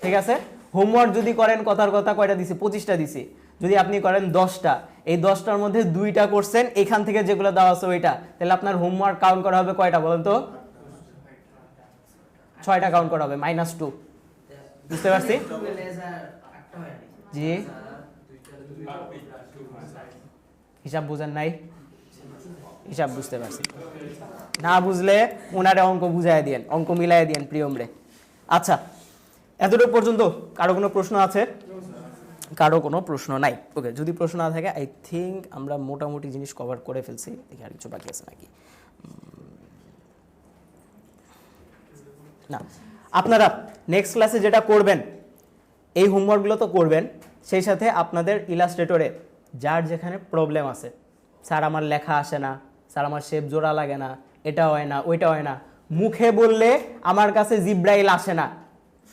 ঠিক আছে? হোমওয়ার্ক যদি করেন কথার কথা কয়টা দিছি, 25টা দিছি, যদি আপনি করেন 10টা, এই 10টার মধ্যে 2টা করছেন এখান থেকে যেগুলো দেওয়া আছে ওইটা, তাহলে আপনার হোমওয়ার্ক কাউন্ট করা হবে কয়টা বলেন তো? 6টা কাউন্ট করা হবে, -2। বুঝতে পারছি? জি, হিসাব বুঝেন নাই? হিসাব বুঝতে পারছি, না বুঝলে ওনারে অঙ্ক বুঝাই দিয়েন, অঙ্ক মিলাই দিয়েন প্রিয়মরে। আচ্ছা, এতটুকু পর্যন্ত কারো কোনো প্রশ্ন আছে? কারো কোনো প্রশ্ন নাই? ওকে, যদি প্রশ্ন না থাকে আই থিঙ্ক আমরা মোটামুটি জিনিস কভার করে ফেলছি। দেখি আর কিছু বাকি আছে নাকি। না, আপনারা নেক্সট ক্লাসে যেটা করবেন, এই হোমওয়ার্কগুলো তো করবেন, সেই সাথে আপনাদের ইলাস্ট্রেটরে যার যেখানে প্রবলেম আছে, স্যার আমার লেখা আসে না, স্যার আমার শেপ জোড়া লাগে না, এটা হয় না, ওইটা হয় না, মুখে বললে আমার কাছে জিব্রাইল আসে না,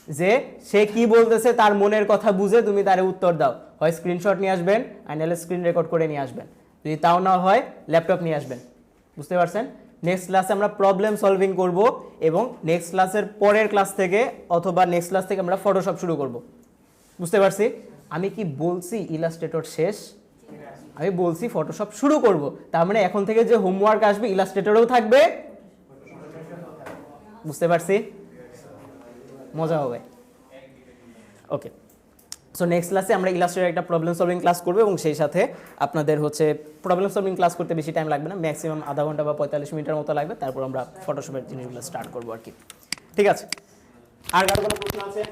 যে সে কি বলতেছে তার মনের কথা বুঝে তুমি তারে উত্তর দাও। হয় স্ক্রিনশট নিয়ে আসবেন, আর নাহলে স্ক্রিন রেকর্ড করে নিয়ে আসবেন, যদি তাও না হয় ল্যাপটপ নিয়ে আসবেন। বুঝতে পারছেন? নেক্সট ক্লাসে আমরা প্রবলেম সলভিং করব, এবং নেক্সট ক্লাসের পরের ক্লাস থেকে অথবা নেক্সট ক্লাস থেকে আমরা ফটোশপ শুরু করব। বুঝতে পারছি? আমি কি বলছি ইলাস্ট্রেটর শেষ? আমি বলছি ফটোশপ শুরু করব। তার মানে এখন থেকে যে হোমওয়ার্ক আসবে ইলাস্ট্রেটরেও থাকবে। বুঝতে পারছি? মজা হবে। ওকে, সো নেক্সট ক্লাসে আমরা ইলাস্ট্রেটর একটা প্রবলেম সলভিং ক্লাস করব, এবং সেই সাথে আপনাদের হচ্ছে প্রবলেম সলভিং ক্লাস করতে বেশি টাইম লাগবে না, ম্যাক্সিমাম আধা ঘন্টা বা 45 মিনিটের মতো লাগবে। তারপর আমরা ফটোশপের জিনিসগুলো স্টার্ট করবো আর কি। ঠিক আছে? আর কারো কোনো প্রশ্ন আছে?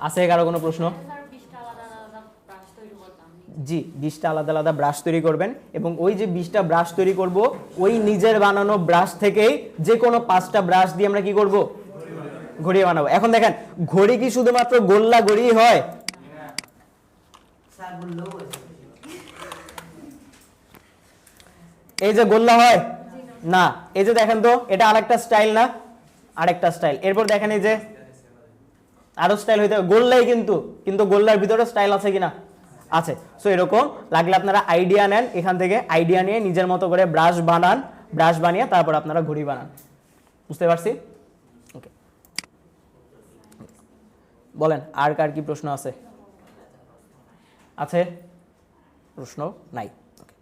আছে কারো কোনো প্রশ্ন? জি, 20টা আলাদা আলাদা ব্রাশ তৈরি করবেন, এবং ওই যে 20টা ব্রাশ তৈরি করব, ওই নিজের বানানো ব্রাশ থেকেই যে কোনো 5টা ব্রাশ দিয়ে আমরা কি করব, ঘড়ি বানাবো। এখন দেখেন, ঘড়ি কি শুধুমাত্র গোল্লা ঘড়ি হয়? এই যে গোল্লা হয় না, এই যে দেখেন তো, এটা আরেকটা স্টাইল না? আরেকটা স্টাইল। এরপর দেখেন এই যে আরো স্টাইল হইতে গোল্লাই, কিন্তু গোল্লার ভিতরে স্টাইল আছে কিনা? আছে। সো এরকম লাগলে আপনারা আইডিয়া নেন, এখান থেকে আইডিয়া নিয়ে নিজের মতো করে ব্রাশ বানান, ব্রাশ বানিয়ে তারপর আপনারা ঘড়ি বানান। বুঝতে পারছি? ওকে, বলেন আর কার কি প্রশ্ন আছে? আছে? প্রশ্ন নাই? ওকে,